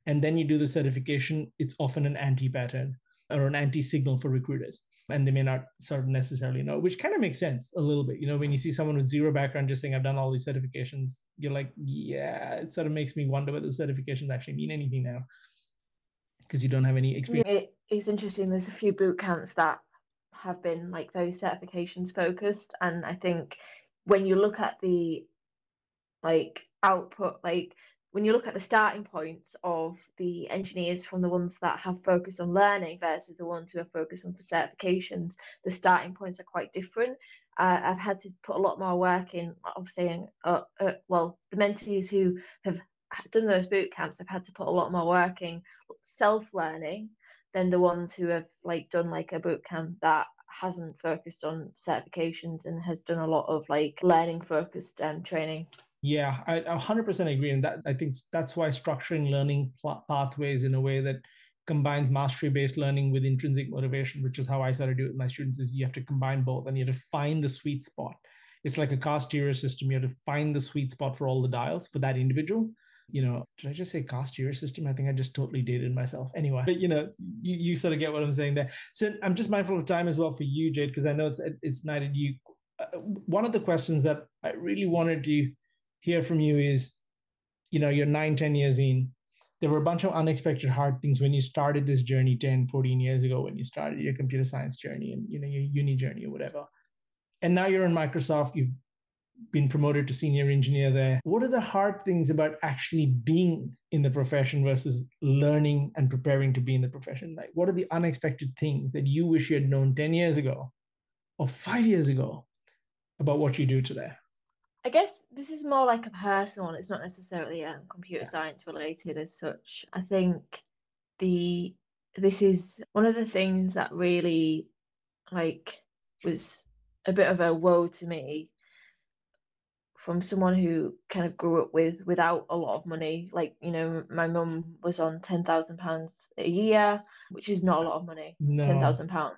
and then you do the certification, it's often an anti-pattern or an anti-signal for recruiters. And they may not sort of necessarily know, which kind of makes sense a little bit. You know, when you see someone with zero background just saying, I've done all these certifications, you're like, yeah, it sort of makes me wonder whether the certifications actually mean anything now because you don't have any experience. Yeah, it's interesting. There's a few boot camps that have been like very certifications focused. And I think when you look at the like output, like when you look at the starting points of the engineers from the ones that have focused on learning versus the ones who are focused on for certifications, the starting points are quite different. I've had to put a lot more work in, obviously, well, the mentees who have done those boot camps have had to put a lot more work in self-learning than the ones who have like done like a boot camp that hasn't focused on certifications and has done a lot of like learning focused training. Yeah, I 100% agree. And that, I think that's why structuring learning pathways in a way that combines mastery-based learning with intrinsic motivation, which is how I sort of do it with my students, is you have to combine both and you have to find the sweet spot. It's like a car stereo system. You have to find the sweet spot for all the dials for that individual. You know, did I just say car stereo system? I think I just totally dated myself. Anyway, but you know, you sort of get what I'm saying there. So I'm just mindful of time as well for you, Jade, because I know it's night at you. One of the questions that I really wanted to hear from you is, you know, you're 9, 10 years in. There were a bunch of unexpected hard things when you started this journey 10, 14 years ago, when you started your computer science journey and, you know, your uni journey or whatever. And now you're in Microsoft, you've been promoted to senior engineer there. What are the hard things about actually being in the profession versus learning and preparing to be in the profession? Like, what are the unexpected things that you wish you had known 10 years ago or 5 years ago about what you do today? I guess this is more like a personal one. It's not necessarily computer science related as such. I think this is one of the things that really like was a bit of a woe to me from someone who kind of grew up without a lot of money. Like, you know, my mum was on £10,000 a year, which is not a lot of money, No. £10,000.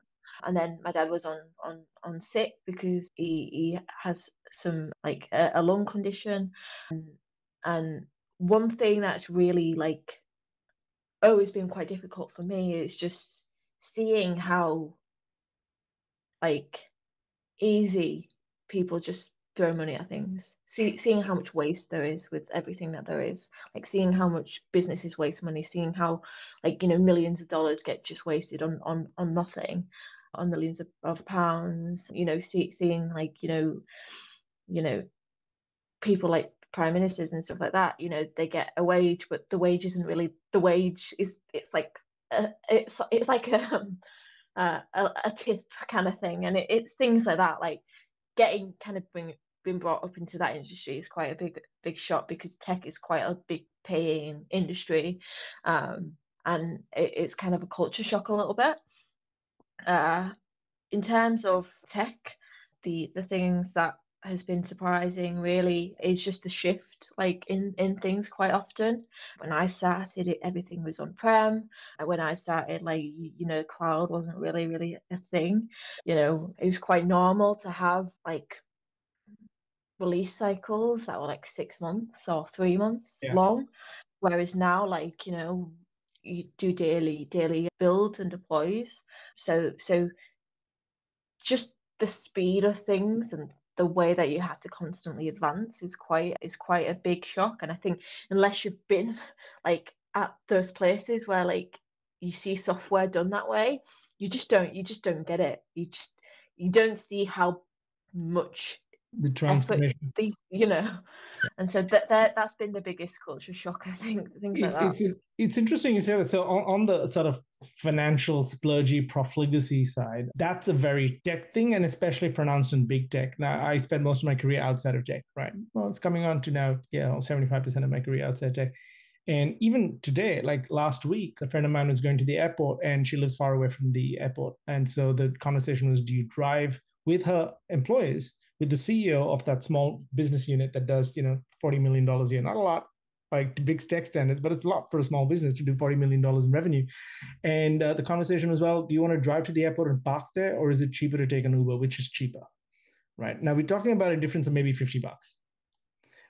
And then my dad was on sick because he has some like a lung condition. And one thing that's really like always been quite difficult for me is just seeing how like easy people just throw money at things. Seeing how much waste there is with everything that there is, like seeing how much businesses waste money, seeing how like, you know, millions of dollars get just wasted on nothing, on millions of pounds, you know, seeing like, you know, people like prime ministers and stuff like that, you know, they get a wage, but the wage isn't really the wage. It's like it's like a tip kind of thing, and it's things like that, like getting kind of being brought up into that industry is quite a big shock because tech is quite a big paying industry, and it's kind of a culture shock a little bit. In terms of tech, the things that has been surprising really is just the shift like in things quite often. When I started, everything was on prem. And when I started, like, you know, cloud wasn't really a thing. You know, it was quite normal to have like release cycles that were like 6 months or 3 months long, whereas now, like, you know, you do daily builds and deploys. So just the speed of things and the way that you have to constantly advance is quite a big shock. And I think unless you've been like at those places where like you see software done that way, you just don't get it. You don't see how much The effort transformation. these, you know. And so that's been the biggest culture shock, I think, things like It's that. it's it's interesting you say that. So on the sort of financial splurgy profligacy side, that's a very tech thing, and especially pronounced in big tech. Now, I spent most of my career outside of tech, right? Well, it's coming on to now, 75% of my career outside tech. And even today, like last week, a friend of mine was going to the airport, and she lives far away from the airport. And so the conversation was, do you drive with her employees, with the CEO of that small business unit that does, $40 million a year? Not a lot like big tech standards, but it's a lot for a small business to do $40 million in revenue. And the conversation was, well, do you want to drive to the airport and park there, or is it cheaper to take an Uber? Which is cheaper? Right. Now we're talking about a difference of maybe $50.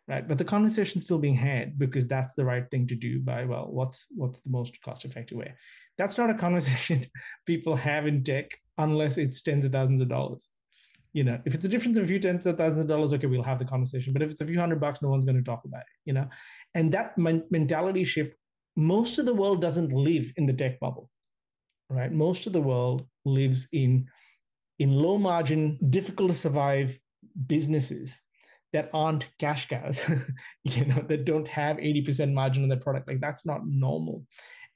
Right. But the conversation's still being had because that's the right thing to do by, well, what's the most cost effective way? That's not a conversation people have in tech unless it's tens of thousands of dollars. If it's a difference of a few tens of thousands of dollars, okay, we'll have the conversation. But if it's a few $100, no one's going to talk about it, And that mentality shift, most of the world doesn't live in the tech bubble, right? Most of the world lives in low margin, difficult to survive businesses that aren't cash cows, that don't have 80% margin on their product. Like that's not normal.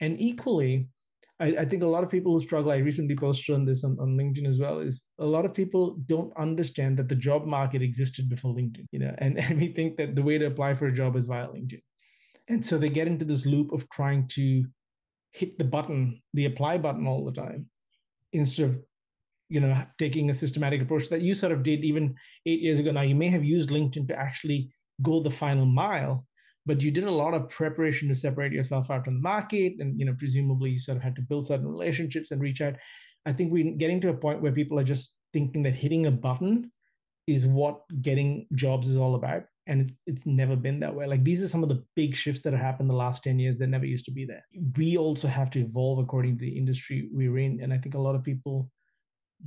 And equally, I think a lot of people who struggle, I recently posted on this on LinkedIn as well, is a lot of people don't understand that the job market existed before LinkedIn, and we think that the way to apply for a job is via LinkedIn. And so they get into this loop of trying to hit the apply button all the time, instead of, taking a systematic approach that you sort of did even 8 years ago. Now, you may have used LinkedIn to actually go the final mile, but you did a lot of preparation to separate yourself out from the market, and presumably you sort of had to build certain relationships and reach out. I think we're getting to a point where people are just thinking that hitting a button is what getting jobs is all about, and it's never been that way. Like these are some of the big shifts that have happened the last 10 years that never used to be there. We also have to evolve according to the industry we're in, and I think a lot of people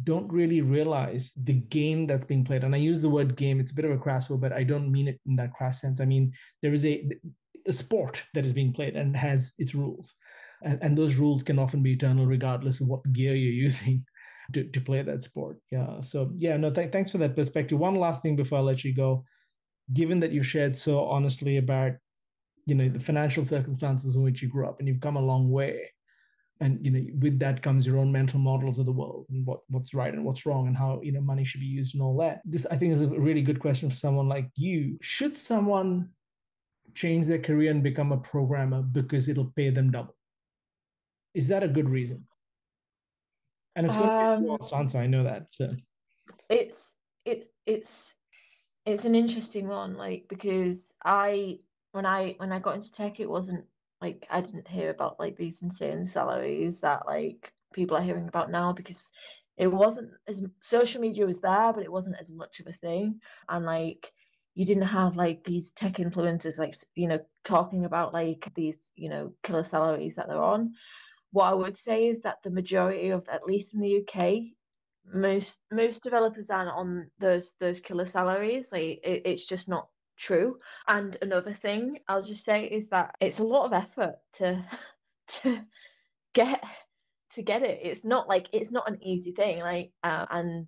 don't really realize the game that's being played. And I use the word game, it's a bit of a crass word, but I don't mean it in that crass sense. I mean, there is a sport that is being played and has its rules. And those rules can often be eternal regardless of what gear you're using to play that sport. Yeah. So yeah, no, thanks for that perspective. One last thing before I let you go. Given that you've shared so honestly about, the financial circumstances in which you grew up, and you've come a long way, and with that comes your own mental models of the world and what's right and what's wrong and how money should be used and all that. This, I think, is a really good question for someone like you. Should someone change their career and become a programmer because it'll pay them double? Is that a good reason? And it's going to be a nuanced answer, I know that. So it's it's an interesting one, like, because when I got into tech, it wasn't like I didn't hear about like these insane salaries that like people are hearing about now, because it wasn't as social media was there, but it wasn't as much of a thing. And like you didn't have like these tech influencers like talking about like these killer salaries that they're on. What I would say is that the majority of, at least in the UK, most developers aren't on those killer salaries. Like it's just not true. And another thing I'll just say is that it's a lot of effort to to get it. It's not an easy thing. And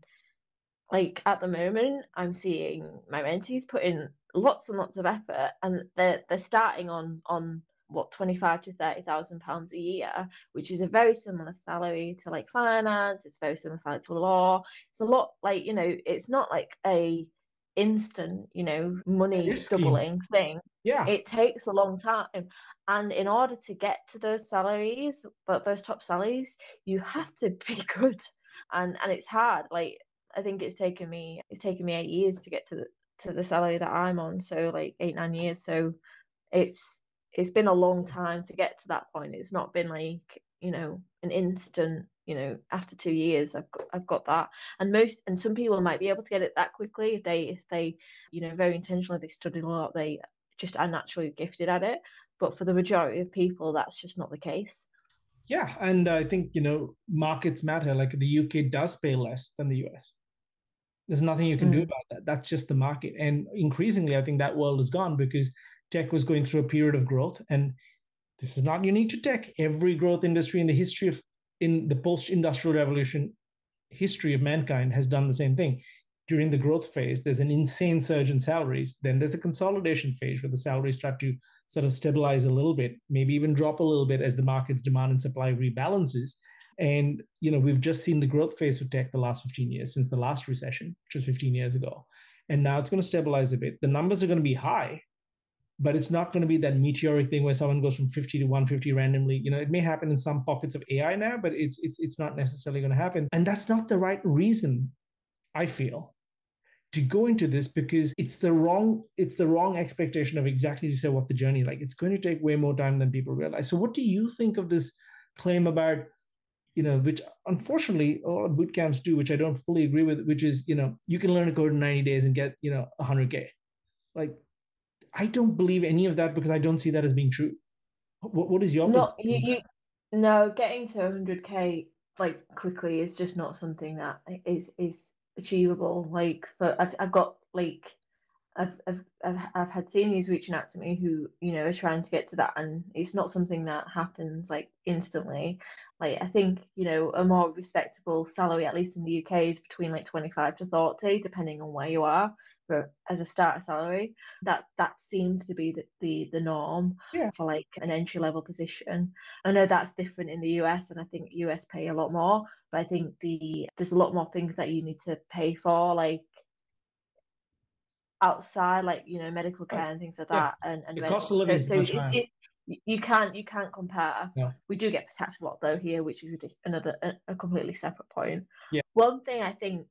like at the moment, I'm seeing my mentees put in lots and lots of effort, and they're starting on what, 25 to 30,000 pounds a year, which is a very similar salary to like finance. It's very similar salary to law. It's a lot, like, it's not like a instant, money scheme. doubling thing. Yeah. It takes a long time. And in order to get to those salaries, but those top salaries, you have to be good. And it's hard. Like I think it's taken me 8 years to get to the salary that I'm on. So like 8-9 years. So it's been a long time to get to that point. It's not been like, an instant, after 2 years I've got that. And some people might be able to get it that quickly if they very intentionally, they studied a lot, they just are naturally gifted at it. But for the majority of people, that's just not the case. Yeah. And I think, markets matter. Like the UK does pay less than the US. There's nothing you can do about that. That's just the market. And increasingly, I think that world is gone because tech was going through a period of growth. And this is not unique to tech. Every growth industry in the post-industrial revolution history of mankind has done the same thing. during the growth phase, there's an insane surge in salaries. Then there's a consolidation phase where the salaries start to sort of stabilize a little bit, maybe even drop a little bit as the market's demand and supply rebalances. And we've just seen the growth phase for tech the last 15 years since the last recession, which was 15 years ago. And now it's going to stabilize a bit. The numbers are going to be high, but it's not going to be that meteoric thing where someone goes from 50 to 150 randomly. It may happen in some pockets of AI now, but it's not necessarily going to happen. And that's not the right reason, I feel, to go into this, because it's the wrong expectation of exactly to say what the journey like. It's going to take way more time than people realize. So what do you think of this claim about, which unfortunately a lot of boot camps do, which I don't fully agree with, which is, you can learn a code in 90 days and get, 100K. Like, I don't believe any of that, because I don't see that as being true. What is your Not perspective? no, getting to 100K like quickly is just not something that is achievable. Like, I've got like I've had seniors reaching out to me who are trying to get to that, and it's not something that happens like instantly. Like, I think a more respectable salary, at least in the UK, is between like 25 to 40, depending on where you are, for as a starter salary. That seems to be the norm Yeah. for like an entry level position. I know that's different in the US, and I think US pay a lot more, but I think there's a lot more things that you need to pay for, like outside, like medical Right. care and things like Yeah. that, and The cost of so living is much higher. you can't compare. No. We do get taxed a lot though here, which is another a completely separate point. Yeah. One thing I think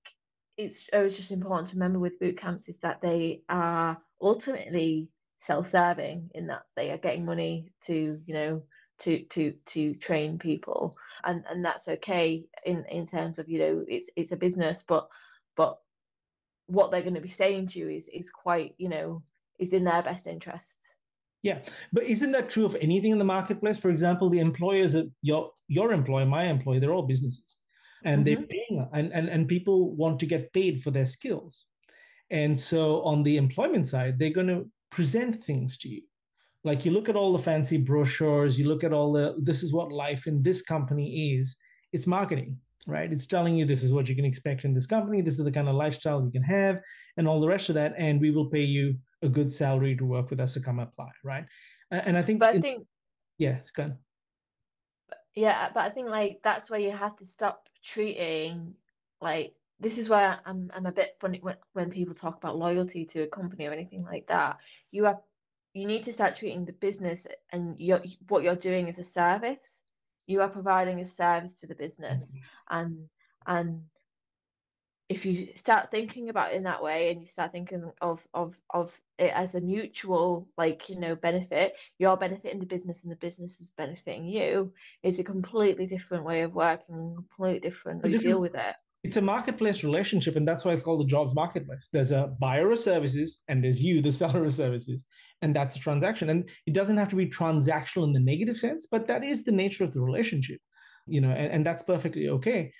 it's always just important to remember with boot camps is that they are ultimately self-serving, in that they are getting money to to train people, and that's okay in terms of it's a business, but what they're going to be saying to you is quite, is in their best interests. Yeah, but isn't that true of anything in the marketplace? For example, the employers that your employer, my employer, they're all businesses, and they're Mm-hmm. paying, and people want to get paid for their skills. And so on the employment side, they're going to present things to you. Like, you look at all the fancy brochures, you look at all this is what life in this company is. It's marketing, right? It's telling you this is what you can expect in this company. This is the kind of lifestyle you can have, and all the rest of that. And we will pay you a good salary to work with us to come apply, right? And I think, But I think, yeah, it's good. yeah, but I think like that's where you have to stop treating, like, this is where I'm a bit funny when people talk about loyalty to a company or anything like that. You need to start treating the business, and what you're doing is a service. You are providing a service to the business, and and if you start thinking about it in that way, and you start thinking of it as a mutual, like, benefit, you're benefiting the business and the business is benefiting you, it's a completely different way of working, completely different It's way a to deal different, with it. it's a marketplace relationship, and that's why it's called the jobs marketplace. There's a buyer of services, and there's you, the seller of services, and that's a transaction. And it doesn't have to be transactional in the negative sense, but that is the nature of the relationship, and that's perfectly okay.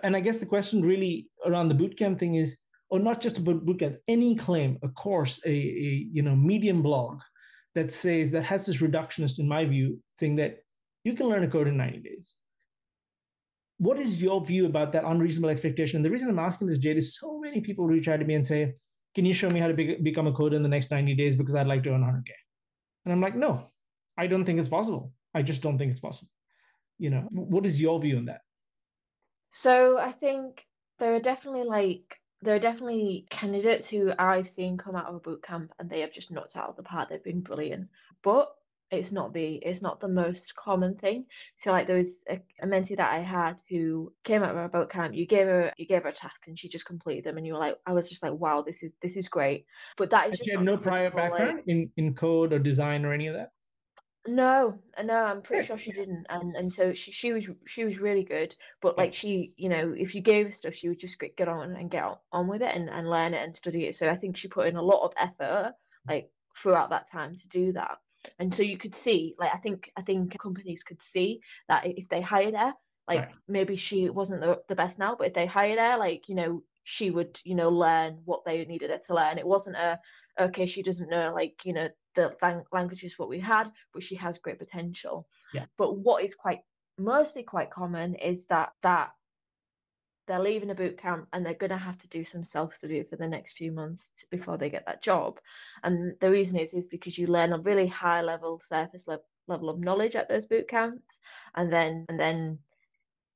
And I guess the question really around the bootcamp thing is, or not just about bootcamp, any claim, a course, a medium blog that has this reductionist, in my view, thing that you can learn a code in 90 days. What is your view about that unreasonable expectation? And the reason I'm asking this, Jade, is so many people reach out to me and say, can you show me how to become a coder in the next 90 days because I'd like to earn 100K? And I'm like, no, I don't think it's possible. I just don't think it's possible. What is your view on that? So I think there are definitely candidates who I've seen come out of a boot camp and they have just knocked out of the park. They've been brilliant, but it's not the most common thing. So like, there was a mentee that I had who came out of a boot camp. You gave her a task and she just completed them, and you were like, I was just like, wow, this is great. But that is She just had not no the prior typical, like, background in code or design or any of that. no, no, I'm pretty Great. sure she didn't, and so she was really good. But Yeah. like, she, if you gave her stuff, she would just get on and get on with it, and learn it and study it. So I think she put in a lot of effort, like, throughout that time to do that. And so you could see, like, I think companies could see that if they hired her, like, Right. maybe she wasn't the best now, but if they hired her, like, she would, learn what they needed her to learn. It wasn't okay, she doesn't know, like, the language is what we had, but she has great potential. Yeah. But what is mostly quite common is that they're leaving a boot camp and they're going to have to do some self-study for the next few months before they get that job. And the reason is because you learn a really high level, surface level of knowledge at those boot camps, and then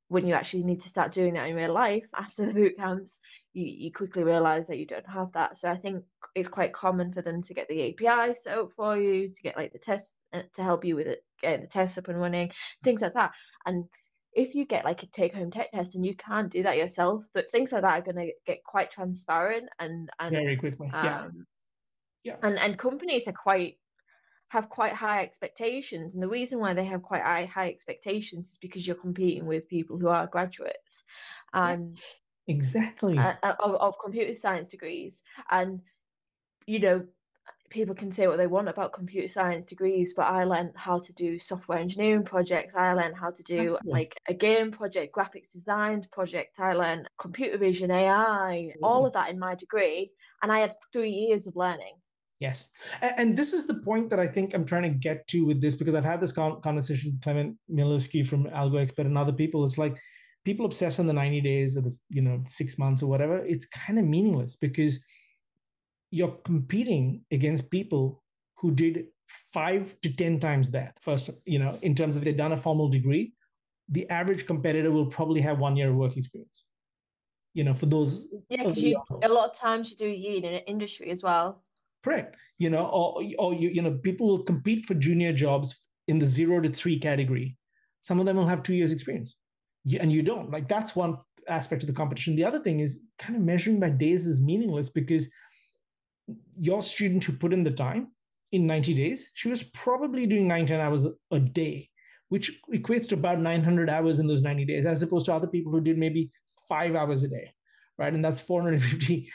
when you actually need to start doing that in real life after the boot camps, you quickly realize that you don't have that. So I think it's quite common for them to get the API set up for you, to get like the test to help you with it, get the test up and running, things like that. And if you get like a take-home tech test and you can't do that yourself, but things like that are going to get quite transparent and very quickly. Yeah. And companies have quite high expectations, and the reason why they have quite high expectations is because you're competing with people who are graduates and yes, exactly of computer science degrees. And you know, people can say what they want about computer science degrees, but I learned how to do software engineering projects. I learned how to do like a game project, graphics design project. I learned computer vision, AI, all of that in my degree. And I had 3 years of learning. Yes. And this is the point that I think I'm trying to get to with this, because I've had this conversation with Clement Milewski from AlgoExpert and other people. It's like people obsess on the 90 days or the 6 months or whatever. It's kind of meaningless, because you're competing against people who did 5 to 10 times that. First, in terms of they've done a formal degree, the average competitor will probably have 1 year of work experience. For those. Yeah, because a lot of times you do a year in an industry as well. Correct. Or people will compete for junior jobs in the 0 to 3 category. Some of them will have 2 years experience, and you don't. Like, that's one aspect of the competition. The other thing is kind of measuring by days is meaningless, because your student who put in the time in 90 days, she was probably doing 9-10 hours a day, which equates to about 900 hours in those 90 days, as opposed to other people who did maybe 5 hours a day, right? And that's 450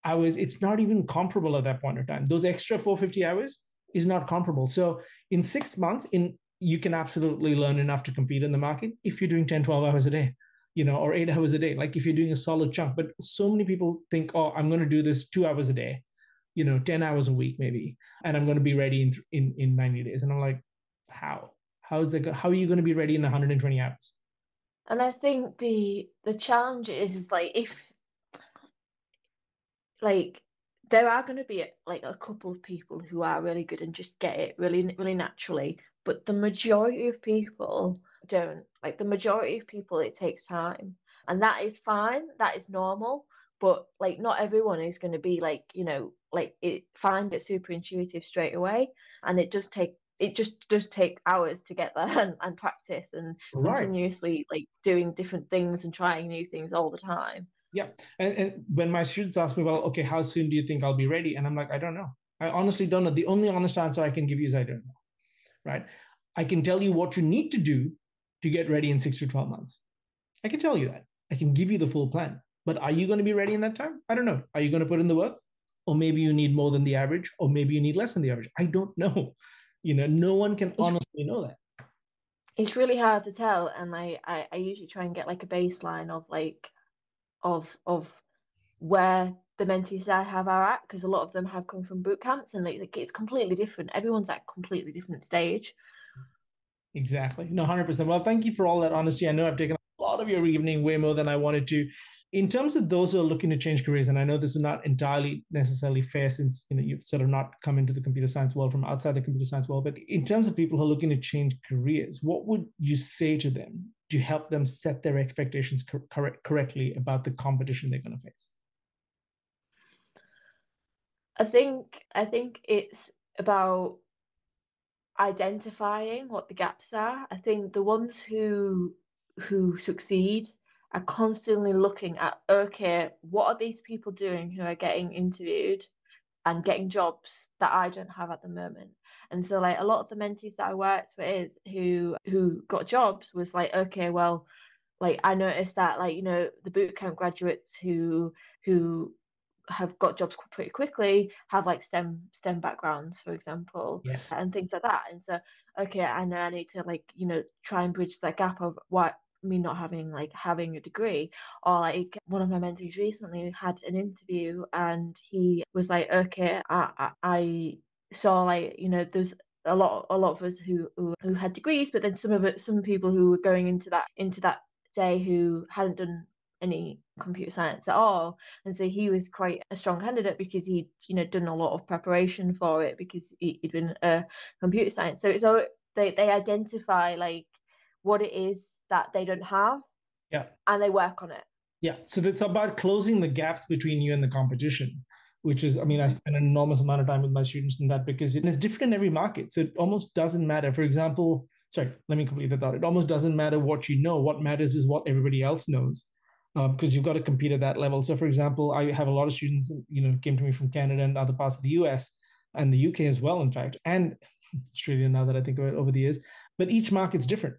hours. It's not even comparable at that point in time. Those extra 450 hours is not comparable. So in 6 months, you can absolutely learn enough to compete in the market if you're doing 10, 12 hours a day, or 8 hours a day, like if you're doing a solid chunk. But so many people think, oh, I'm going to do this 2 hours a day, 10 hours a week maybe, and I'm going to be ready in 90 days. And I'm like, how are you going to be ready in 120 hours? And I think the challenge is like, if like there are going to be like a couple of people who are really good and just get it really, really naturally, but the majority of people don't. Like, the majority of people, it takes time, and that is fine, that is normal. But like, not everyone is going to be like, like find it super intuitive straight away, and it just does take hours to get there, and practice, and right. Continuously like doing different things and trying new things all the time. Yeah. And when my students ask me, well, okay, how soon do you think I'll be ready? And I'm like, I don't know. I honestly don't know. The only honest answer I can give you is I don't know, right? I can tell you what you need to do to get ready in 6 to 12 months. I can tell you that. I can give you the full plan. But are you going to be ready in that time? I don't know. Are you going to put in the work? Or maybe you need more than the average, or maybe you need less than the average. I don't know. No one can honestly know that. It's really hard to tell. And I usually try and get like a baseline of like, of where the mentees I have are at, because a lot of them have come from boot camps, and like it's completely different. Everyone's at a completely different stage. Exactly. No, 100%. Well, thank you for all that honesty. I know I've taken a lot of your evening, way more than I wanted to. In terms of those who are looking to change careers, and I know this is not entirely necessarily fair, since you've sort of not come into the computer science world from outside the computer science world, but in terms of people who are looking to change careers, what would you say to them to help them set their expectations correctly about the competition they're going to face? I think it's about identifying what the gaps are. I think the ones who succeed are constantly looking at, okay, what are these people doing who are getting interviewed and getting jobs that I don't have at the moment? And so like a lot of the mentees that I worked with who got jobs was like, okay, well, like I noticed that like, the bootcamp graduates who have got jobs pretty quickly have like STEM backgrounds, for example. Yes. And things like that. And so, okay, I know I need to like, try and bridge that gap of what me not having a degree. Or like one of my mentees recently had an interview, and he was like, okay, I saw like, there's a lot of us who had degrees, but then some people who were going into that day who hadn't done any computer science at all. And so he was quite a strong candidate because he'd, you know, done a lot of preparation for it because he'd been a computer science. So it's all they identify like what it is that they don't have, Yeah. and they work on it. Yeah. So it's about closing the gaps between you and the competition, which is, I mean, I spend an enormous amount of time with my students in that because it's different in every market. So it almost doesn't matter. For example, sorry, let me complete the thought. It almost doesn't matter what you know. What matters is what everybody else knows, because you've got to compete at that level. So, for example, I have a lot of students, came to me from Canada and other parts of the US and the UK as well, in fact, and Australia now that I think of it over the years. But each market's different,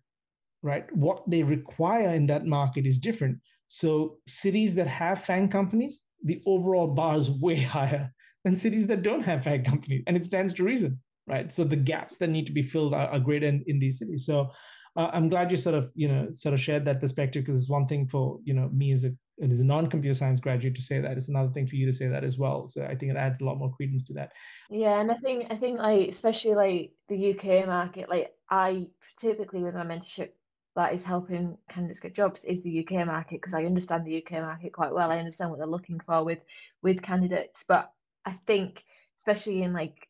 right? What they require in that market is different. So cities that have FANG companies, the overall bar is way higher than cities that don't have FANG companies. And it stands to reason, right? So the gaps that need to be filled are greater in these cities. So I'm glad you sort of shared that perspective, because it's one thing for, me as a non-computer science graduate to say that. It's another thing for you to say that as well. So I think it adds a lot more credence to that. Yeah, and I think like, especially like the UK market, like I typically with my mentorship that is helping candidates get jobs is the UK market, because I understand the UK market quite well. I understand what they're looking for with candidates. But I think especially in like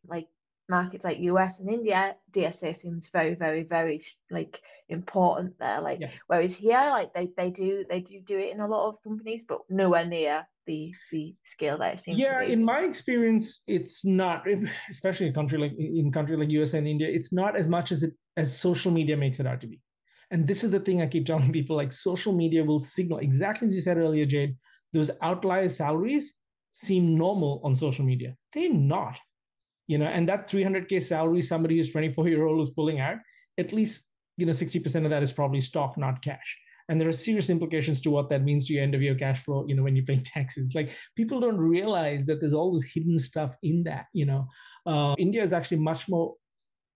markets like US and India, DSA seems very, very, very like important there. Like whereas here, like they do it in a lot of companies, but nowhere near the scale that it seems to be. In my experience, it's not, especially in country like US and India, it's not as much as social media makes it out to be. And this is the thing I keep telling people, like social media will signal, exactly as you said earlier, Jade, those outlier salaries seem normal on social media. They're not, and that 300K salary somebody who's 24-year-old is pulling out, at least, 60% of that is probably stock, not cash. And there are serious implications to what that means to your end of year cash flow, when you're paying taxes. Like people don't realize that there's all this hidden stuff in that, India is actually much more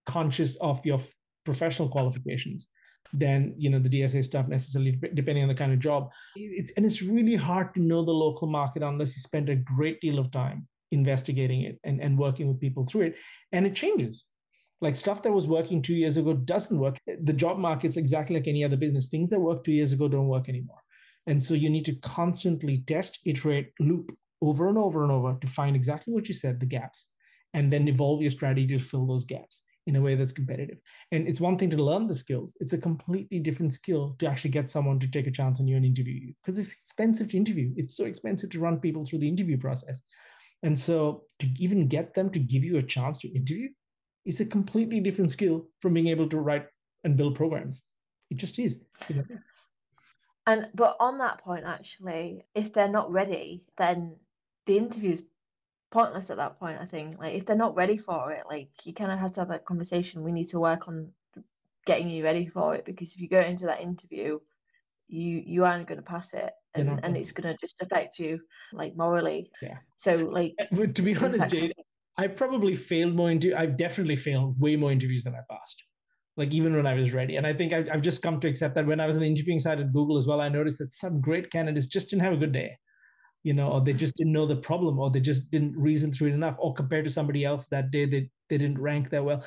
conscious of your professional qualifications than the DSA stuff necessarily, depending on the kind of job. It's really hard to know the local market unless you spend a great deal of time investigating it and working with people through it. And it changes. Like stuff that was working 2 years ago doesn't work. The job market's exactly like any other business. Things that worked 2 years ago don't work anymore. And so you need to constantly test, iterate, loop over and over and over to find exactly what you said, the gaps, and then evolve your strategy to fill those gaps in a way that's competitive. And it's one thing to learn the skills. It's a completely different skill to actually get someone to take a chance on you and interview you, because it's expensive to interview. It's so expensive to run people through the interview process. And so to even get them to give you a chance to interview is a completely different skill from being able to write and build programs. It just is. But on that point, actually, if they're not ready, then the interview's pointless at that point. I think, like, if they're not ready for it, like, you kind of have to have that conversation. We need to work on getting you ready for it, because if you go into that interview, you aren't going to pass it, and it's going to just affect you, like, morally. Yeah. So, like, to be honest, Jade, I've definitely failed way more interviews than I passed. Like even when I was ready. And I think I've just come to accept that when I was on the interviewing side at Google as well, I noticed that some great candidates just didn't have a good day, or they just didn't know the problem, or they just didn't reason through it enough, or compared to somebody else that day, they didn't rank that well.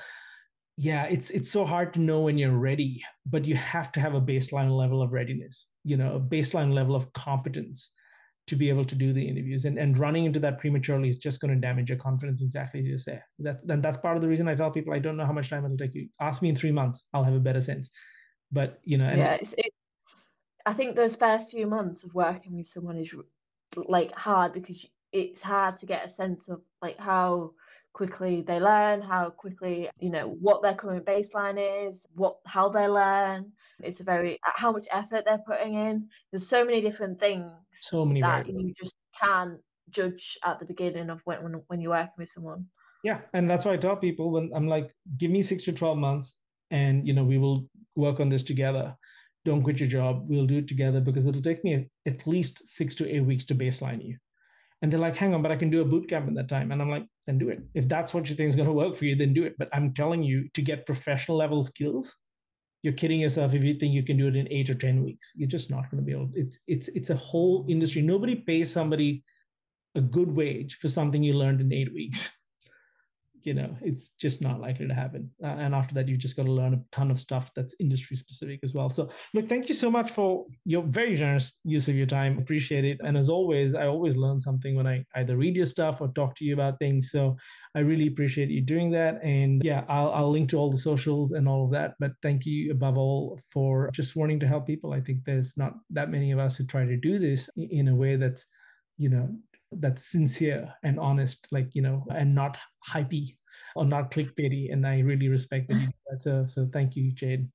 Yeah, it's so hard to know when you're ready, but you have to have a baseline level of readiness, a baseline level of competence to be able to do the interviews. And running into that prematurely is just going to damage your confidence, exactly as you say. That's part of the reason I tell people I don't know how much time it'll take you. Ask me in 3 months, I'll have a better sense. But I think those first few months of working with someone is like hard, because it's hard to get a sense of like how quickly they learn, how quickly, what their current baseline is, how they learn. It's how much effort they're putting in. There's so many different things that you just can't judge at the beginning of when you're working with someone. Yeah, and that's why I tell people, when I'm like, give me 6 to 12 months and we will work on this together. Don't quit your job. We'll do it together, because it'll take me at least 6 to 8 weeks to baseline you. And they're like, hang on, but I can do a boot camp in that time. And I'm like, then do it. If that's what you think is going to work for you, then do it. But I'm telling you, to get professional level skills, you're kidding yourself if you think you can do it in 8 or 10 weeks. You're just not going to be able. It's a whole industry. Nobody pays somebody a good wage for something you learned in 8 weeks. it's just not likely to happen. And after that, you just got to learn a ton of stuff that's industry specific as well. So look, thank you so much for your very generous use of your time. Appreciate it. And as always, I always learn something when I either read your stuff or talk to you about things. So I really appreciate you doing that. And yeah, I'll link to all the socials and all of that. But thank you above all for just wanting to help people. I think there's not that many of us who try to do this in a way that's, you know, that's sincere and honest, and not hypey or not clickbaity. And I really respect that you do that. So thank you, Jade.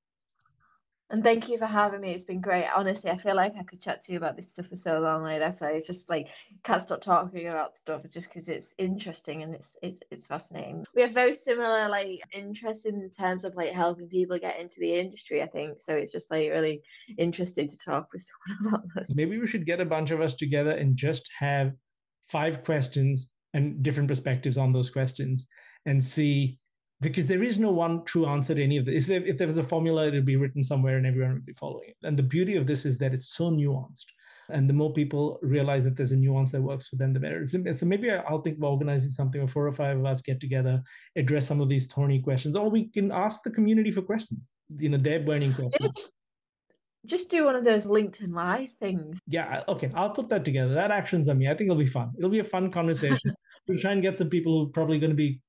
And thank you for having me. It's been great. Honestly, I feel like I could chat to you about this stuff for so long. Like that's why it's just like can't stop talking about stuff just because it's interesting and it's fascinating. We have very similar like interests in terms of like helping people get into the industry, I think. So it's just like really interesting to talk with someone about this. Maybe we should get a bunch of us together and just have 5 questions and different perspectives on those questions and see, because there is no one true answer to any of this. If there was a formula, it would be written somewhere and everyone would be following it. And the beauty of this is that it's so nuanced. And the more people realize that there's a nuance that works for them, the better. So maybe I'll think of organizing something where 4 or 5 of us get together, address some of these thorny questions, or we can ask the community for questions, their burning questions. Just do one of those LinkedIn Live things. Yeah, okay, I'll put that together. That action's on me. I think it'll be fun. It'll be a fun conversation. We'll try and get some people who are probably going to be,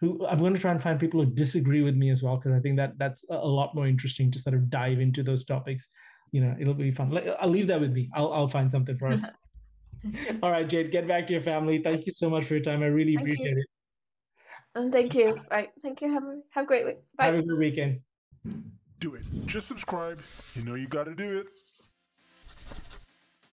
who I'm going to try and find people who disagree with me as well, because I think that's a lot more interesting to sort of dive into those topics. It'll be fun. I'll leave that with me. I'll find something for us. All right, Jade, get back to your family. Thank you so much for your time. I really appreciate it. And thank you. Right. Thank you. Have a great week. Bye. Have a good weekend. Do it. Just subscribe. You know you got to do it.